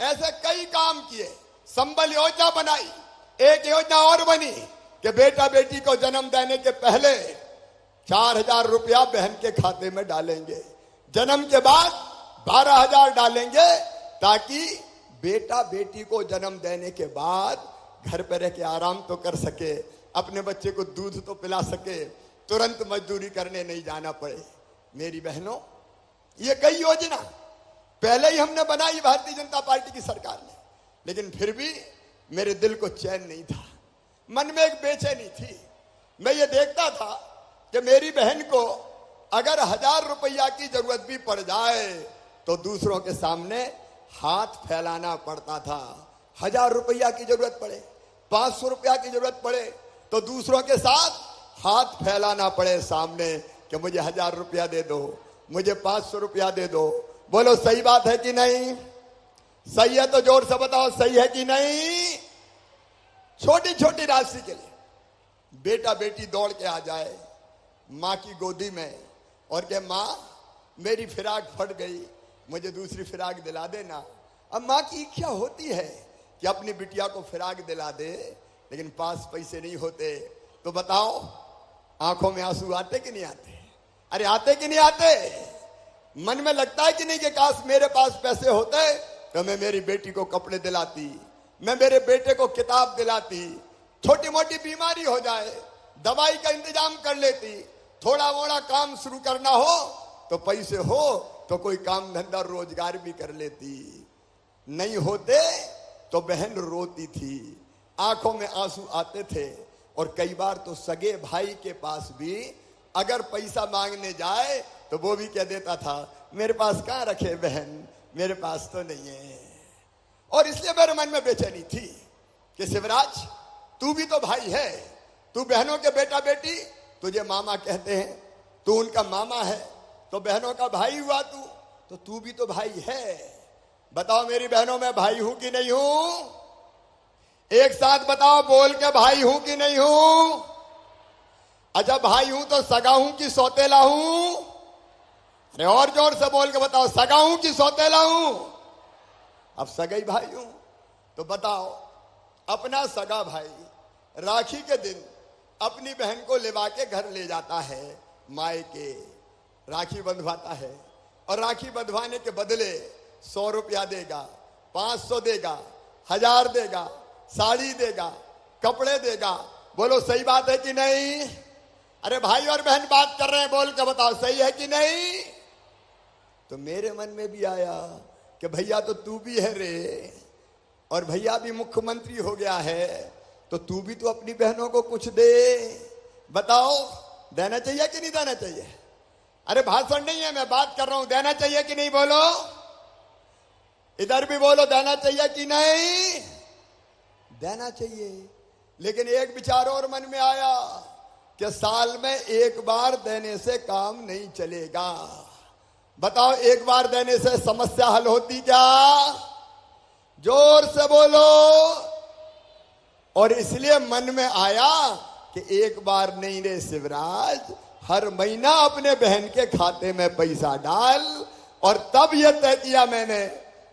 ऐसे कई काम किए। संबल योजना बनाई, एक योजना और बनी कि बेटा बेटी को जन्म देने के पहले 4,000 रुपया बहन के खाते में डालेंगे, जन्म के बाद 12,000 डालेंगे, ताकि बेटा बेटी को जन्म देने के बाद घर पर रह के आराम तो कर सके, अपने बच्चे को दूध तो पिला सके, तुरंत मजदूरी करने नहीं जाना पड़े। मेरी बहनों, ये कई योजना पहले ही हमने बनाई भारतीय जनता पार्टी की सरकार ने, लेकिन फिर भी मेरे दिल को चैन नहीं था, मन में एक बेचैनी थी। मैं ये देखता था कि मेरी बहन को अगर 1,000 रुपया की जरूरत भी पड़ जाए तो दूसरों के सामने हाथ फैलाना पड़ता था। 1,000 रुपया की जरूरत पड़े, 500 रुपया की जरूरत पड़े तो दूसरों के साथ हाथ फैलाना पड़े सामने कि मुझे 1,000 रुपया दे दो, मुझे 500 रुपया दे दो। बोलो सही बात है कि नहीं? सही है तो जोर से बताओ, सही है कि नहीं? छोटी छोटी राशि के लिए बेटा बेटी दौड़ के आ जाए माँ की गोदी में और कहे माँ मेरी फिराक फट गई, मुझे दूसरी फिराक दिला देना। अब माँ की इच्छा होती है कि अपनी बिटिया को फिराक दिला दे, लेकिन पास पैसे नहीं होते। तो बताओ आंखों में आंसू आते कि नहीं आते? अरे आते कि नहीं आते? मन में लगता है कि नहीं कि काश मेरे पास पैसे होते तो मैं मेरी बेटी को कपड़े दिलाती, मैं मेरे बेटे को किताब दिलाती, छोटी मोटी बीमारी हो जाए दवाई का इंतजाम कर लेती, थोड़ा मोड़ा काम शुरू करना हो तो पैसे हो तो कोई काम धंधा रोजगार भी कर लेती। नहीं होते तो बहन रोती थी, आंखों में आंसू आते थे। और कई बार तो सगे भाई के पास भी अगर पैसा मांगने जाए तो वो भी कह देता था मेरे पास कहां रखे बहन, मेरे पास तो नहीं है। और इसलिए मेरे मन में बेचैनी थी कि शिवराज तू भी तो भाई है, तू बहनों के बेटा बेटी, तुझे मामा कहते हैं, तू उनका मामा है तो बहनों का भाई हुआ तो तू भी तो भाई है। बताओ मेरी बहनों में भाई हूं कि नहीं हूं? एक साथ बताओ बोल के, भाई हूं कि नहीं हूं? अच्छा भाई हूं तो सगा हूं कि सौतेला हूं? अरे और जोर से बोल के बताओ, सगा हूं कि सौतेला हूं? अब सगा ही भाई हूं तो बताओ, अपना सगा भाई राखी के दिन अपनी बहन को लेवा के घर ले जाता है, मायके राखी बंधवाता है, और राखी बंधवाने के बदले 100 रुपया देगा, 500 देगा, 1000 देगा, साड़ी देगा, कपड़े देगा। बोलो सही बात है कि नहीं? अरे भाई और बहन बात कर रहे हैं, बोल के बताओ सही है कि नहीं? तो मेरे मन में भी आया कि भैया तो तू भी है रे, और भैया भी मुख्यमंत्री हो गया है, तो तू भी तो अपनी बहनों को कुछ दे। बताओ देना चाहिए कि नहीं देना चाहिए? अरे भाषण नहीं है, मैं बात कर रहा हूं, देना चाहिए कि नहीं? बोलो इधर भी बोलो, देना चाहिए कि नहीं? देना चाहिए। लेकिन एक विचार और मन में आया कि साल में एक बार देने से काम नहीं चलेगा। बताओ एक बार देने से समस्या हल होती क्या? जोर से बोलो। और इसलिए मन में आया कि एक बार नहीं रे शिवराज, हर महीना अपने बहन के खाते में पैसा डाल। और तब यह तय किया मैंने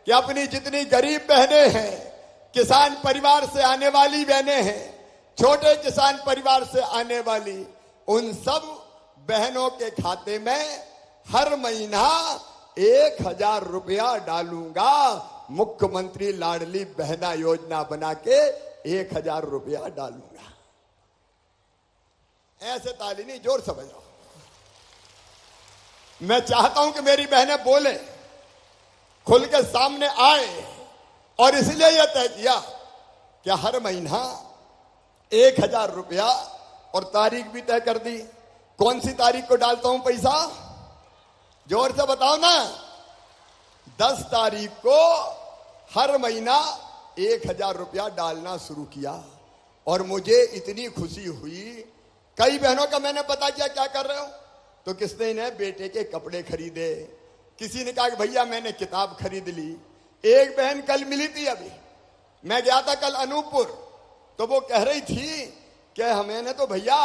कि अपनी जितनी गरीब बहनें हैं, किसान परिवार से आने वाली बहनें हैं, छोटे किसान परिवार से आने वाली, उन सब बहनों के खाते में हर महीना 1,000 रुपया डालूंगा। मुख्यमंत्री लाडली बहना योजना बना के 1,000 रुपया डालूंगा। ऐसे ताली नहीं, जोर से बजाओ। मैं चाहता हूं कि मेरी बहनें बोले, खुल के सामने आए, और इसलिए यह तय किया कि हर महीना 1,000 रुपया, और तारीख भी तय कर दी। कौन सी तारीख को डालता हूं पैसा? जोर से बताओ ना। 10 तारीख को हर महीना 1000 रुपया डालना शुरू किया और मुझे इतनी खुशी हुई। कई बहनों का मैंने पता किया क्या कर रहे हो, तो किसने ने बेटे के कपड़े खरीदे, किसी ने कहा कि भैया मैंने किताब खरीद ली। एक बहन कल मिली थी, अभी मैं गया था कल अनूपपुर, तो वो कह रही थी कि मैंने तो भैया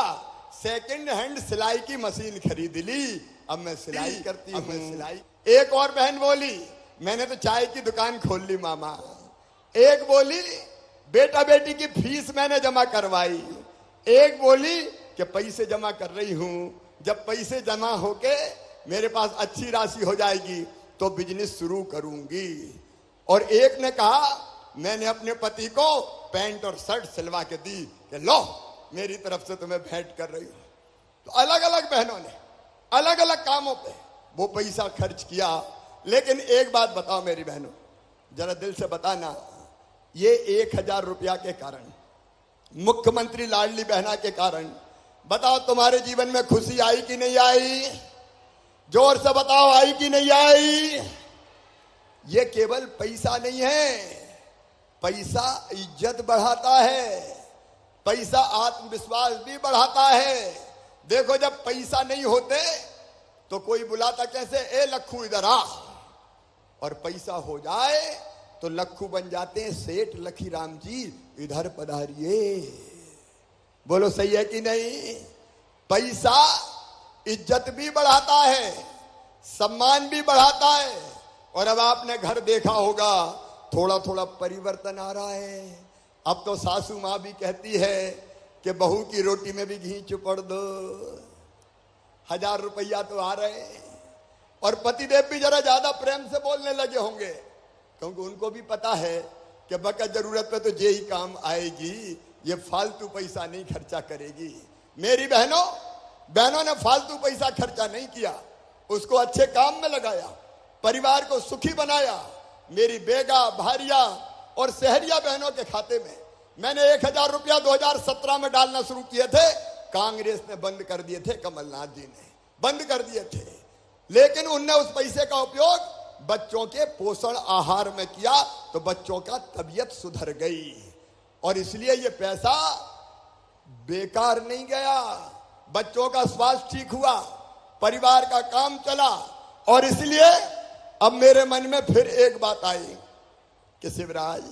सेकंड हैंड सिलाई की मशीन खरीद ली, अब मैं सिलाई करती हूँ, मैं सिलाई। एक और बहन बोली मैंने तो चाय की दुकान खोल ली मामा। एक बोली बेटा बेटी की फीस मैंने जमा करवाई। एक बोली कि पैसे जमा कर रही हूं, जब पैसे जमा होके मेरे पास अच्छी राशि हो जाएगी तो बिजनेस शुरू करूंगी। और एक ने कहा मैंने अपने पति को पैंट और शर्ट सिलवा के दी कि लो मेरी तरफ से तुम्हें भेंट कर रही हूं। तो अलग अलग बहनों ने अलग अलग कामों पे वो पैसा खर्च किया। लेकिन एक बात बताओ मेरी बहनों, जरा दिल से बताना, ये 1000 रुपया के कारण, मुख्यमंत्री लाडली बहना के कारण, बताओ तुम्हारे जीवन में खुशी आई कि नहीं आई? जोर से बताओ आई कि नहीं आई? ये केवल पैसा नहीं है, पैसा इज्जत बढ़ाता है, पैसा आत्मविश्वास भी बढ़ाता है। देखो जब पैसा नहीं होते तो कोई बुलाता कैसे, ए लखू इधर आ, और पैसा हो जाए तो लखू बन जाते हैं सेठ लखीराम जी इधर पधारिए। बोलो सही है कि नहीं? पैसा इज्जत भी बढ़ाता है, सम्मान भी बढ़ाता है। और अब आपने घर देखा होगा थोड़ा थोड़ा परिवर्तन आ रहा है। अब तो सासू माँ भी कहती है कि बहू की रोटी में भी घी चुपड़ दो। 1000 रुपया तो आ रहे हैं। और पतिदेव भी जरा ज्यादा प्रेम से बोलने लगे होंगे, क्योंकि उनको भी पता है कि बका जरूरत पे तो जे ही काम आएगी, ये फालतू पैसा नहीं खर्चा करेगी। मेरी बहनों ने फालतू पैसा खर्चा नहीं किया, उसको अच्छे काम में लगाया, परिवार को सुखी बनाया। मेरी बेगा भारिया और सहरिया बहनों के खाते में मैंने 1000 रुपया 2017 में डालना शुरू किए थे, कांग्रेस ने बंद कर दिए थे, कमलनाथ जी ने बंद कर दिए थे। लेकिन उनने उस पैसे का उपयोग बच्चों के पोषण आहार में किया तो बच्चों का तबीयत सुधर गई। और इसलिए ये पैसा बेकार नहीं गया, बच्चों का स्वास्थ्य ठीक हुआ, परिवार का काम चला। और इसलिए अब मेरे मन में फिर एक बात आई कि शिवराज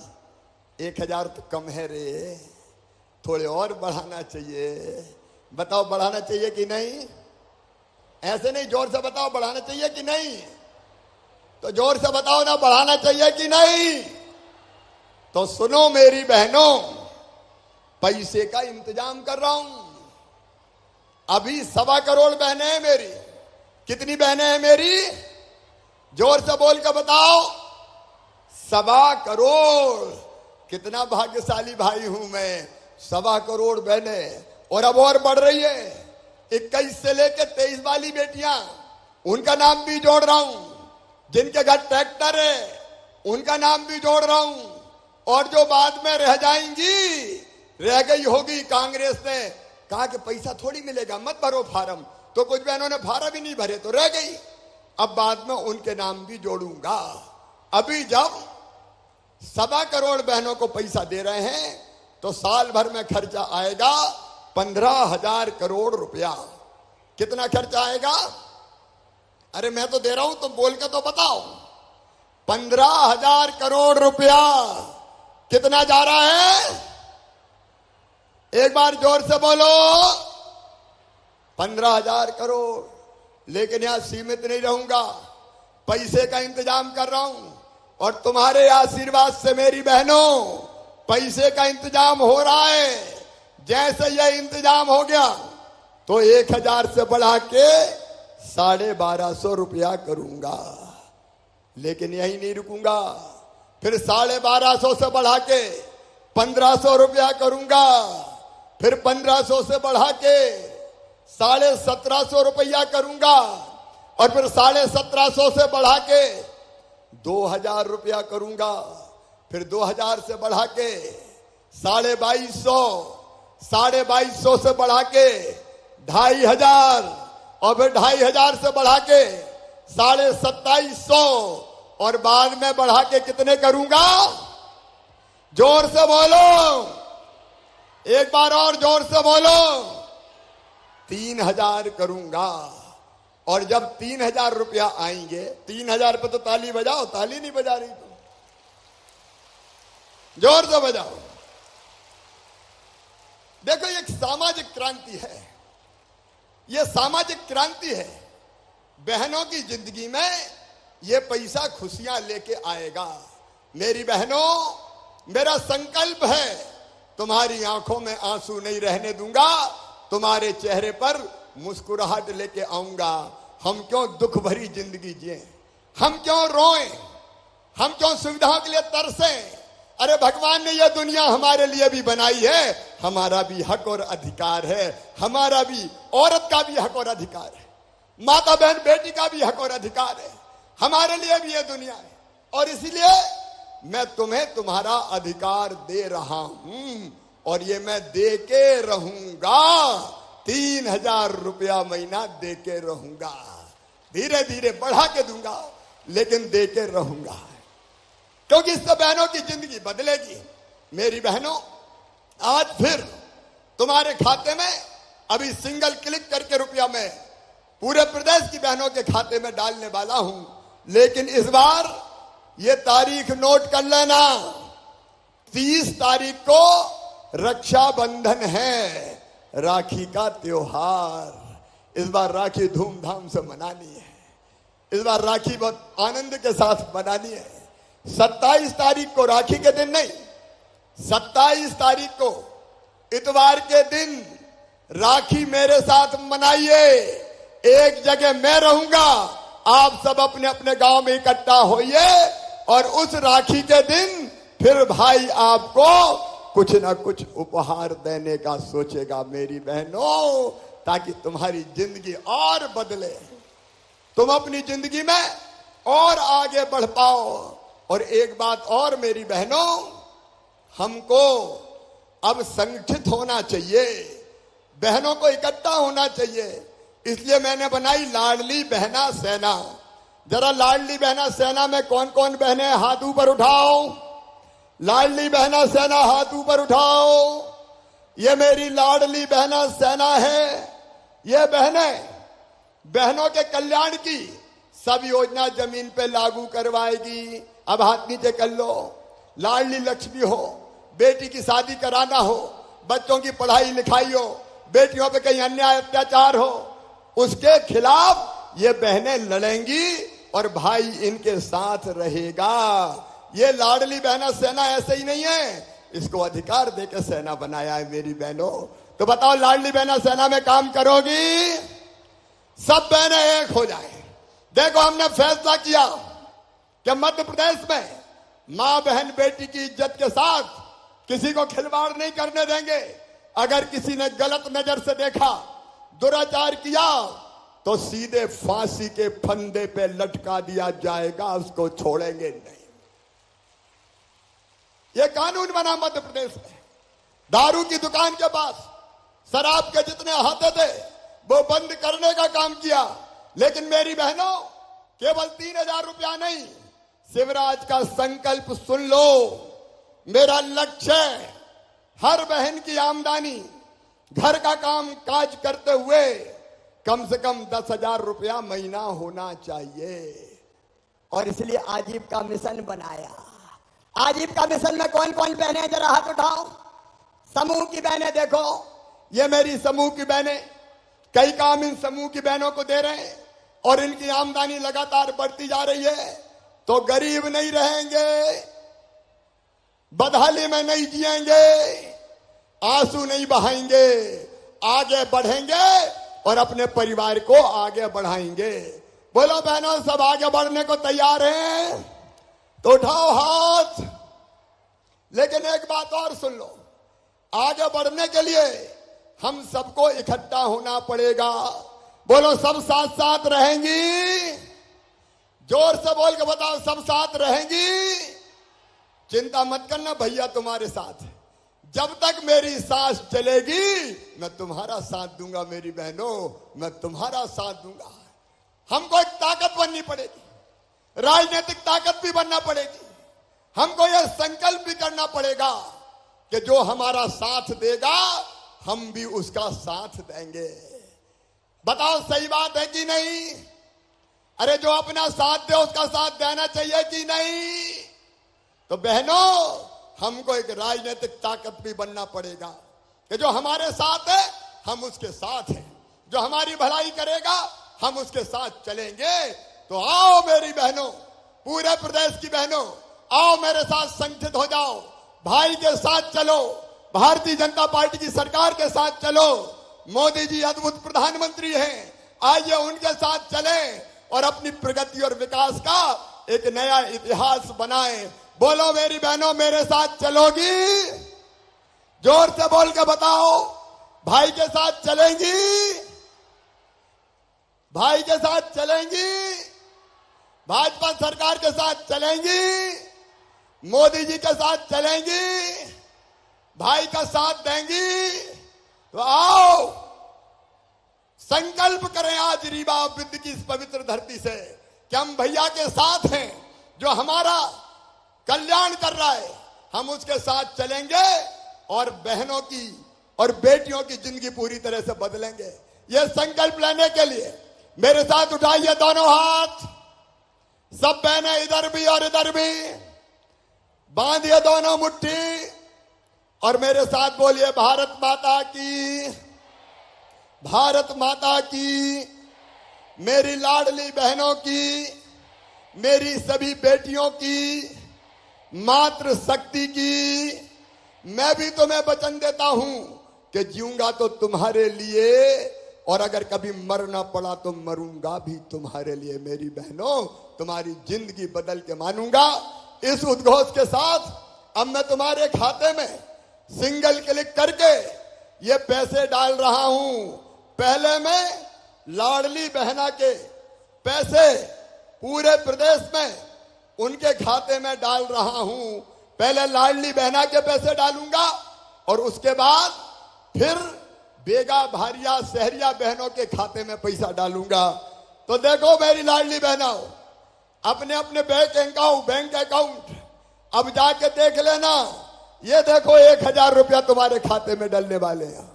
1000 तो कम है रे, थोड़े और बढ़ाना चाहिए। बताओ बढ़ाना चाहिए कि नहीं? ऐसे नहीं, जोर से बताओ बढ़ाना चाहिए कि नहीं? तो जोर से बताओ ना, बढ़ाना चाहिए कि नहीं? तो सुनो मेरी बहनों, पैसे का इंतजाम कर रहा हूं। अभी 1.25 करोड़ बहनें हैं मेरी। कितनी बहनें हैं मेरी? जोर से बोल कर बताओ। 1.25 करोड़। कितना भाग्यशाली भाई हूं मैं, 1.25 करोड़ बहनें। और अब और बढ़ रही है, 21 से लेकर 23 वाली बेटियां, उनका नाम भी जोड़ रहा हूं। जिनके घर ट्रैक्टर है उनका नाम भी जोड़ रहा हूं। और जो बाद में रह जाएंगी, रह गई होगी, कांग्रेस ने कहा कि पैसा थोड़ी मिलेगा, मत भरो फार्म, तो कुछ बहनों ने फार्म ही नहीं भरे तो रह गई। अब बाद में उनके नाम भी जोड़ूंगा। अभी जब 1.25 करोड़ बहनों को पैसा दे रहे हैं तो साल भर में खर्चा आएगा 15,000 करोड़ रुपया। कितना खर्चा आएगा? अरे मैं तो दे रहा हूं, तुम बोल के तो बताओ। 15,000 करोड़ रुपया। कितना जा रहा है? एक बार जोर से बोलो। 15,000 करोड़। लेकिन यहां सीमित नहीं रहूंगा, पैसे का इंतजाम कर रहा हूं। और तुम्हारे आशीर्वाद से मेरी बहनों, पैसे का इंतजाम हो रहा है। जैसे यह इंतजाम हो गया तो 1000 से बढ़ा के 1250 रुपया करूंगा। लेकिन यही नहीं रुकूंगा, फिर 1250 से बढ़ा के 1500 रुपया करूंगा, फिर 1500 से बढ़ा के 1750 रुपया करूंगा, और फिर 1750 से बढ़ा के 2000 रुपया करूंगा, फिर 2000 से बढ़ा के 2250, 2250 से बढ़ा के 2500, और फिर 2500 से बढ़ा के 2750, और बाद में बढ़ा के कितने करूंगा? जोर से बोलो, एक बार और जोर से बोलो। 3,000 करूंगा, और जब 3,000 रुपया आएंगे, 3,000 पे तो ताली बजाओ, ताली नहीं बजा रही तुम, जोर से बजाओ। देखो ये एक सामाजिक क्रांति है, ये सामाजिक क्रांति है। बहनों की जिंदगी में ये पैसा खुशियां लेके आएगा। मेरी बहनों, मेरा संकल्प है, तुम्हारी आंखों में आंसू नहीं रहने दूंगा, तुम्हारे चेहरे पर मुस्कुराहट लेके आऊंगा। हम क्यों दुख भरी जिंदगी जिए, हम क्यों रोएं, हम क्यों सुविधाओं के लिए तरसें? अरे भगवान ने यह दुनिया हमारे लिए भी बनाई है, हमारा भी हक और अधिकार है, हमारा भी, औरत का भी हक और अधिकार है, माता बहन बेटी का भी हक और अधिकार है, हमारे लिए भी यह दुनिया है। और इसलिए मैं तुम्हें तुम्हारा अधिकार दे रहा हूं, और ये मैं दे के रहूंगा। 3,000 रुपया महीना दे के रहूंगा, धीरे धीरे बढ़ा के दूंगा, लेकिन दे के रहूंगा, क्योंकि इससे बहनों की जिंदगी बदलेगी। मेरी बहनों, आज फिर तुम्हारे खाते में अभी सिंगल क्लिक करके रुपया मैं पूरे प्रदेश की बहनों के खाते में डालने वाला हूं। लेकिन इस बार ये तारीख नोट कर लेना, 30 तारीख को रक्षाबंधन है, राखी का त्योहार। इस बार राखी धूमधाम से मनानी है, इस बार राखी बहुत आनंद के साथ मनानी है। 27 तारीख को राखी के दिन नहीं, 27 तारीख को इतवार के दिन राखी मेरे साथ मनाइए। एक जगह मैं रहूंगा, आप सब अपने अपने गांव में इकट्ठा होइए, और उस राखी के दिन फिर भाई आपको कुछ ना कुछ उपहार देने का सोचेगा मेरी बहनों, ताकि तुम्हारी जिंदगी और बदले, तुम अपनी जिंदगी में और आगे बढ़ पाओ। और एक बात और मेरी बहनों, हमको अब संगठित होना चाहिए, बहनों को इकट्ठा होना चाहिए। इसलिए मैंने बनाई लाडली बहना सेना। जरा लाडली बहना सेना में कौन कौन बहनें, हाथ ऊपर उठाओ। लाडली बहना सेना, हाथ ऊपर उठाओ। ये मेरी लाडली बहना सेना है। ये बहनें बहनों के कल्याण की सब योजना जमीन पे लागू करवाएगी। अब हाथ नीचे कर लो। लाडली लक्ष्मी हो, बेटी की शादी कराना हो, बच्चों की पढ़ाई लिखाई हो, बेटियों पे कहीं अन्याय अत्याचार हो, उसके खिलाफ ये बहनें लड़ेंगी और भाई इनके साथ रहेगा। ये लाडली बहना सेना ऐसे ही नहीं है, इसको अधिकार देकर सेना बनाया है मेरी बहनों। तो बताओ, लाडली बहना सेना में काम करोगी? सब बहनें एक हो जाए। देखो, हमने फैसला किया कि मध्य प्रदेश में मां बहन बेटी की इज्जत के साथ किसी को खिलवाड़ नहीं करने देंगे। अगर किसी ने गलत नजर से देखा, दुराचार किया, तो सीधे फांसी के फंदे पे लटका दिया जाएगा, उसको छोड़ेंगे नहीं। यह कानून बना मध्य प्रदेश में। दारू की दुकान के पास शराब के जितने हाथे थे वो बंद करने का काम किया। लेकिन मेरी बहनों, केवल 3,000 रुपया नहीं, शिवराज का संकल्प सुन लो। मेरा लक्ष्य है हर बहन की आमदनी घर का काम काज करते हुए कम से कम 10,000 रुपया महीना होना चाहिए।
और इसलिए आजीविका मिशन बनाया। आजीविका मिशन में कौन कौन बहनें, जरा हाथ उठाओ। समूह की बहनें देखो,
ये मेरी समूह की बहनें, कई काम इन समूह की बहनों को दे रहे हैं और इनकी आमदनी लगातार बढ़ती जा रही है। तो गरीब नहीं रहेंगे, बदहाली में नहीं जिएंगे, आंसू नहीं बहाएंगे, आगे बढ़ेंगे और अपने परिवार को आगे बढ़ाएंगे। बोलो बहनों, सब आगे बढ़ने को तैयार हैं? तो उठाओ हाथ। लेकिन एक बात और सुन लो, आगे बढ़ने के लिए हम सबको इकट्ठा होना पड़ेगा। बोलो, सब साथ साथ रहेंगी? जोर से बोल के बताओ, सब साथ रहेंगी? चिंता मत करना, भैया तुम्हारे साथ है। जब तक मेरी सांस चलेगी मैं तुम्हारा साथ दूंगा मेरी बहनों, मैं तुम्हारा साथ दूंगा। हमको एक ताकत बननी पड़ेगी, राजनीतिक ताकत भी बनना पड़ेगी। हमको यह संकल्प भी करना पड़ेगा कि जो हमारा साथ देगा हम भी उसका साथ देंगे। बताओ सही बात है कि नहीं? अरे जो अपना साथ दे उसका साथ देना चाहिए कि नहीं? तो बहनों, हमको एक राजनीतिक ताकत भी बनना पड़ेगा कि जो हमारे साथ है हम उसके साथ हैं, जो हमारी भलाई करेगा हम उसके साथ चलेंगे। तो आओ मेरी बहनों, पूरे प्रदेश की बहनों, आओ मेरे साथ संगठित हो जाओ, भाई के साथ चलो, भारतीय जनता पार्टी की सरकार के साथ चलो। मोदी जी अद्भुत प्रधानमंत्री हैं, आइए उनके साथ चलें और अपनी प्रगति और विकास का एक नया इतिहास बनाएं। बोलो मेरी बहनों, मेरे साथ चलोगी? जोर से बोल के बताओ, भाई के साथ चलेंगी? भाई के साथ चलेंगी? भाजपा सरकार के साथ चलेंगी? मोदी जी के साथ चलेंगी? भाई का साथ देंगी? तो आओ संकल्प करें आज रीवा विद्य की इस पवित्र धरती से कि हम भैया के साथ हैं, जो हमारा कल्याण कर रहा है हम उसके साथ चलेंगे और बहनों की और बेटियों की जिंदगी पूरी तरह से बदलेंगे। यह संकल्प लेने के लिए मेरे साथ उठाइए दोनों हाथ, सब बहनें इधर भी और इधर भी, बांधिए दोनों मुट्ठी और मेरे साथ बोलिए भारत माता की, भारत माता की। मेरी लाडली बहनों की, मेरी सभी बेटियों की, मातृ शक्ति की, मैं भी तुम्हें वचन देता हूं कि जीऊंगा तो तुम्हारे लिए और अगर कभी मरना पड़ा तो मरूंगा भी तुम्हारे लिए। मेरी बहनों, तुम्हारी जिंदगी बदल के मानूंगा। इस उद्घोष के साथ अब मैं तुम्हारे खाते में सिंगल क्लिक करके ये पैसे डाल रहा हूं। पहले मैं लाडली बहना के पैसे पूरे प्रदेश में उनके खाते में डाल रहा हूं। पहले लाडली बहना के पैसे डालूंगा और उसके बाद फिर बेगा भारिया शहरिया बहनों के खाते में पैसा डालूंगा। तो देखो मेरी लाडली बहनों, अपने अपने बैंक अकाउंट अब जाके देख लेना। ये देखो 1000 रुपया तुम्हारे खाते में डलने वाले हैं।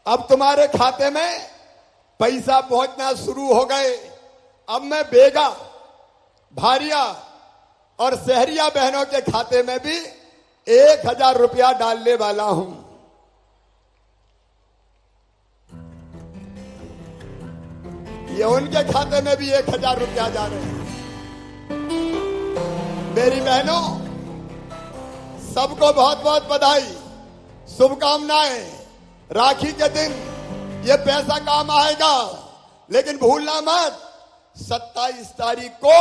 अब तुम्हारे खाते में पैसा पहुंचना शुरू हो गए। अब मैं बेगा भारिया और शहरिया बहनों के खाते में भी 1000 रुपया डालने वाला हूं। ये उनके खाते में भी 1000 रुपया जा रहे हैं। मेरी बहनों, सबको बहुत बहुत बधाई, शुभकामनाएं। राखी के दिन ये पैसा काम आएगा, लेकिन भूलना मत 27 तारीख को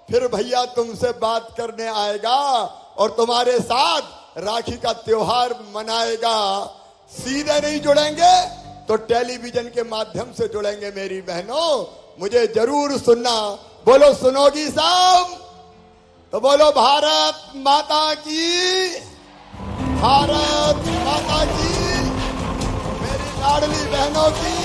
फिर भैया तुमसे बात करने आएगा और तुम्हारे साथ राखी का त्योहार मनाएगा। सीधे नहीं जुड़ेंगे तो टेलीविजन के माध्यम से जुड़ेंगे। मेरी बहनों, मुझे जरूर सुनना। बोलो सुनोगी सब? तो बोलो भारत माता की, भारत माता की, मेरी लाडली बहनों की।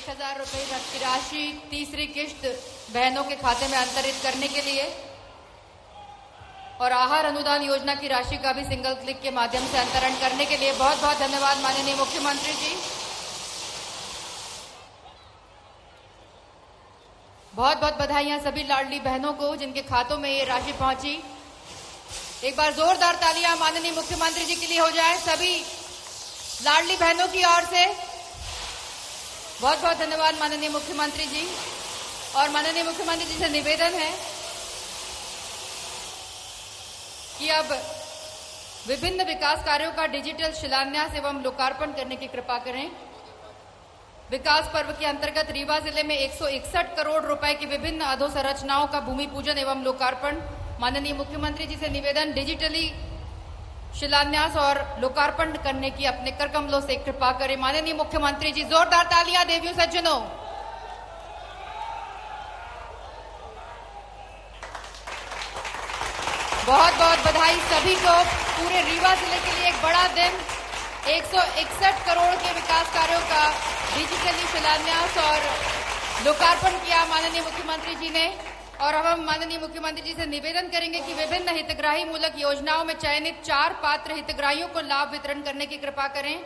1000 रुपए की राशि तीसरी किश्त बहनों के खाते में अंतरित करने के लिए और आहार अनुदान योजना की राशि का भी सिंगल क्लिक के माध्यम से अंतरण करने के लिए बहुत बहुत धन्यवाद माननीय मुख्यमंत्री जी। बहुत बहुत बधाइयां सभी लाडली बहनों को जिनके खातों में ये राशि पहुंची। एक बार जोरदार तालियां माननीय मुख्यमंत्री जी के लिए हो जाए सभी लाडली बहनों की ओर से। बहुत बहुत धन्यवाद माननीय मुख्यमंत्री जी। और माननीय मुख्यमंत्री जी से निवेदन है कि अब विभिन्न विकास कार्यों का डिजिटल शिलान्यास एवं लोकार्पण करने की कृपा करें। विकास पर्व के अंतर्गत रीवा जिले में 161 करोड़ रुपए की विभिन्न अधोसंरचनाओं का भूमि पूजन एवं लोकार्पण। माननीय मुख्यमंत्री जी से निवेदन, डिजिटली शिलान्यास और लोकार्पण करने की अपने कर कमलों से कृपा करें। माननीय मुख्यमंत्री जी, जोरदार तालियां देवियों सज्जनों। बहुत बहुत बधाई सभी को। पूरे रीवा जिले के लिए एक बड़ा दिन। 161 करोड़ के विकास कार्यों का डिजिटली शिलान्यास और लोकार्पण किया माननीय मुख्यमंत्री जी ने। और अब हम माननीय मुख्यमंत्री जी से निवेदन करेंगे कि विभिन्न हितग्राही मूलक योजनाओं में चयनित 4 पात्र हितग्राहियों को लाभ वितरण करने की कृपा करें।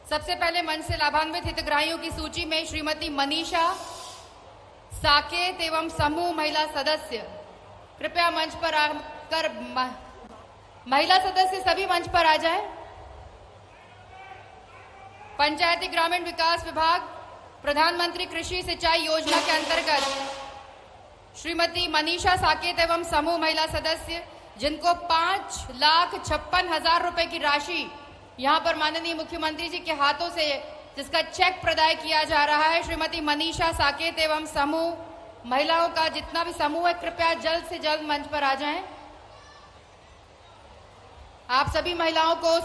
सबसे पहले मंच से लाभान्वित हितग्राहियों की सूची में श्रीमती मनीषा साकेत एवं समूह महिला सदस्य, कृपया मंच पर आकर महिला सदस्य सभी मंच पर आ जाएं। पंचायती ग्रामीण विकास विभाग प्रधानमंत्री कृषि सिंचाई योजना के अंतर्गत श्रीमती मनीषा साकेत एवं समूह महिला सदस्य, जिनको 5,56,000 रुपए की राशि यहां पर माननीय मुख्यमंत्री जी के हाथों से जिसका चेक प्रदाय किया जा रहा है। श्रीमती मनीषा साकेत एवं समूह महिलाओं का जितना भी समूह है, कृपया जल्द से जल्द मंच पर आ जाएं। आप सभी महिलाओं को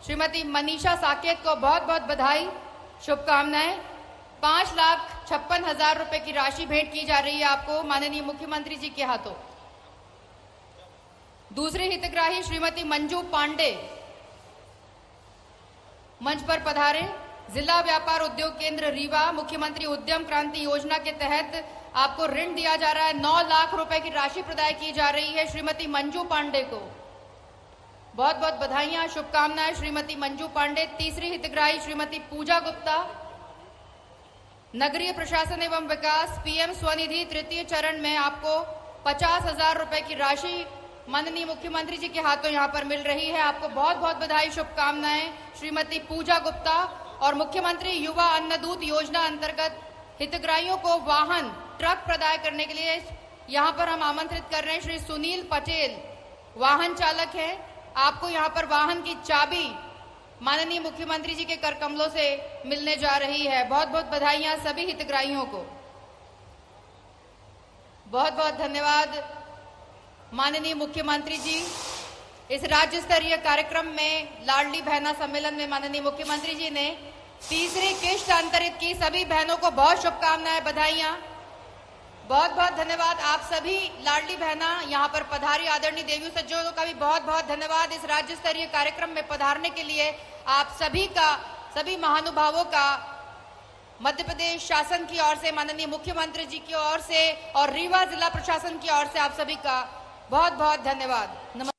श्रीमती मनीषा साकेत को बहुत बहुत बधाई, शुभकामनाएं। 5,56,000 रुपए की राशि भेंट की जा रही है आपको माननीय मुख्यमंत्री जी के हाथों। दूसरी हितग्राही श्रीमती मंजू पांडे, मंच पर पधारें। जिला व्यापार उद्योग केंद्र रीवा मुख्यमंत्री उद्यम क्रांति योजना के तहत आपको ऋण दिया जा रहा है। 9 लाख रुपए की राशि प्रदाय की जा रही है श्रीमती मंजू पांडे को। बहुत बहुत बधाइयां, शुभकामनाएं श्रीमती मंजू पांडे। तीसरी हितग्राही श्रीमती पूजा गुप्ता, नगरीय प्रशासन एवं विकास पीएम स्वनिधि तृतीय चरण में आपको 50,000 रुपए की राशि माननीय मुख्यमंत्री जी के हाथों यहां पर मिल रही है। आपको बहुत बहुत बधाई, शुभकामनाएं श्रीमती पूजा गुप्ता। और मुख्यमंत्री युवा अन्नदूत योजना अंतर्गत हितग्राहियों को वाहन ट्रक प्रदाय करने के लिए यहां पर हम आमंत्रित कर रहे हैं। श्री सुनील पटेल वाहन चालक हैं। आपको यहां पर वाहन की चाबी माननीय मुख्यमंत्री जी के कर कमलों से मिलने जा रही है। बहुत बहुत बधाइयां सभी हितग्राहियों को। बहुत बहुत धन्यवाद माननीय मुख्यमंत्री जी। इस राज्य स्तरीय कार्यक्रम में लाडली बहना सम्मेलन में माननीय मुख्यमंत्री जी ने तीसरी किश्त अंतरित की। सभी बहनों को बहुत शुभकामनाएं, बधाइयां। बहुत बहुत धन्यवाद आप सभी लाडली बहना यहाँ पर पधारी। आदरणीय देवियों सज्जनों का भी बहुत बहुत धन्यवाद इस राज्य स्तरीय कार्यक्रम में पधारने के लिए। आप सभी का, सभी महानुभावों का मध्य प्रदेश शासन की ओर से, माननीय मुख्यमंत्री जी की ओर से और रीवा जिला प्रशासन की ओर से आप सभी का बहुत बहुत धन्यवाद। नमस्कार।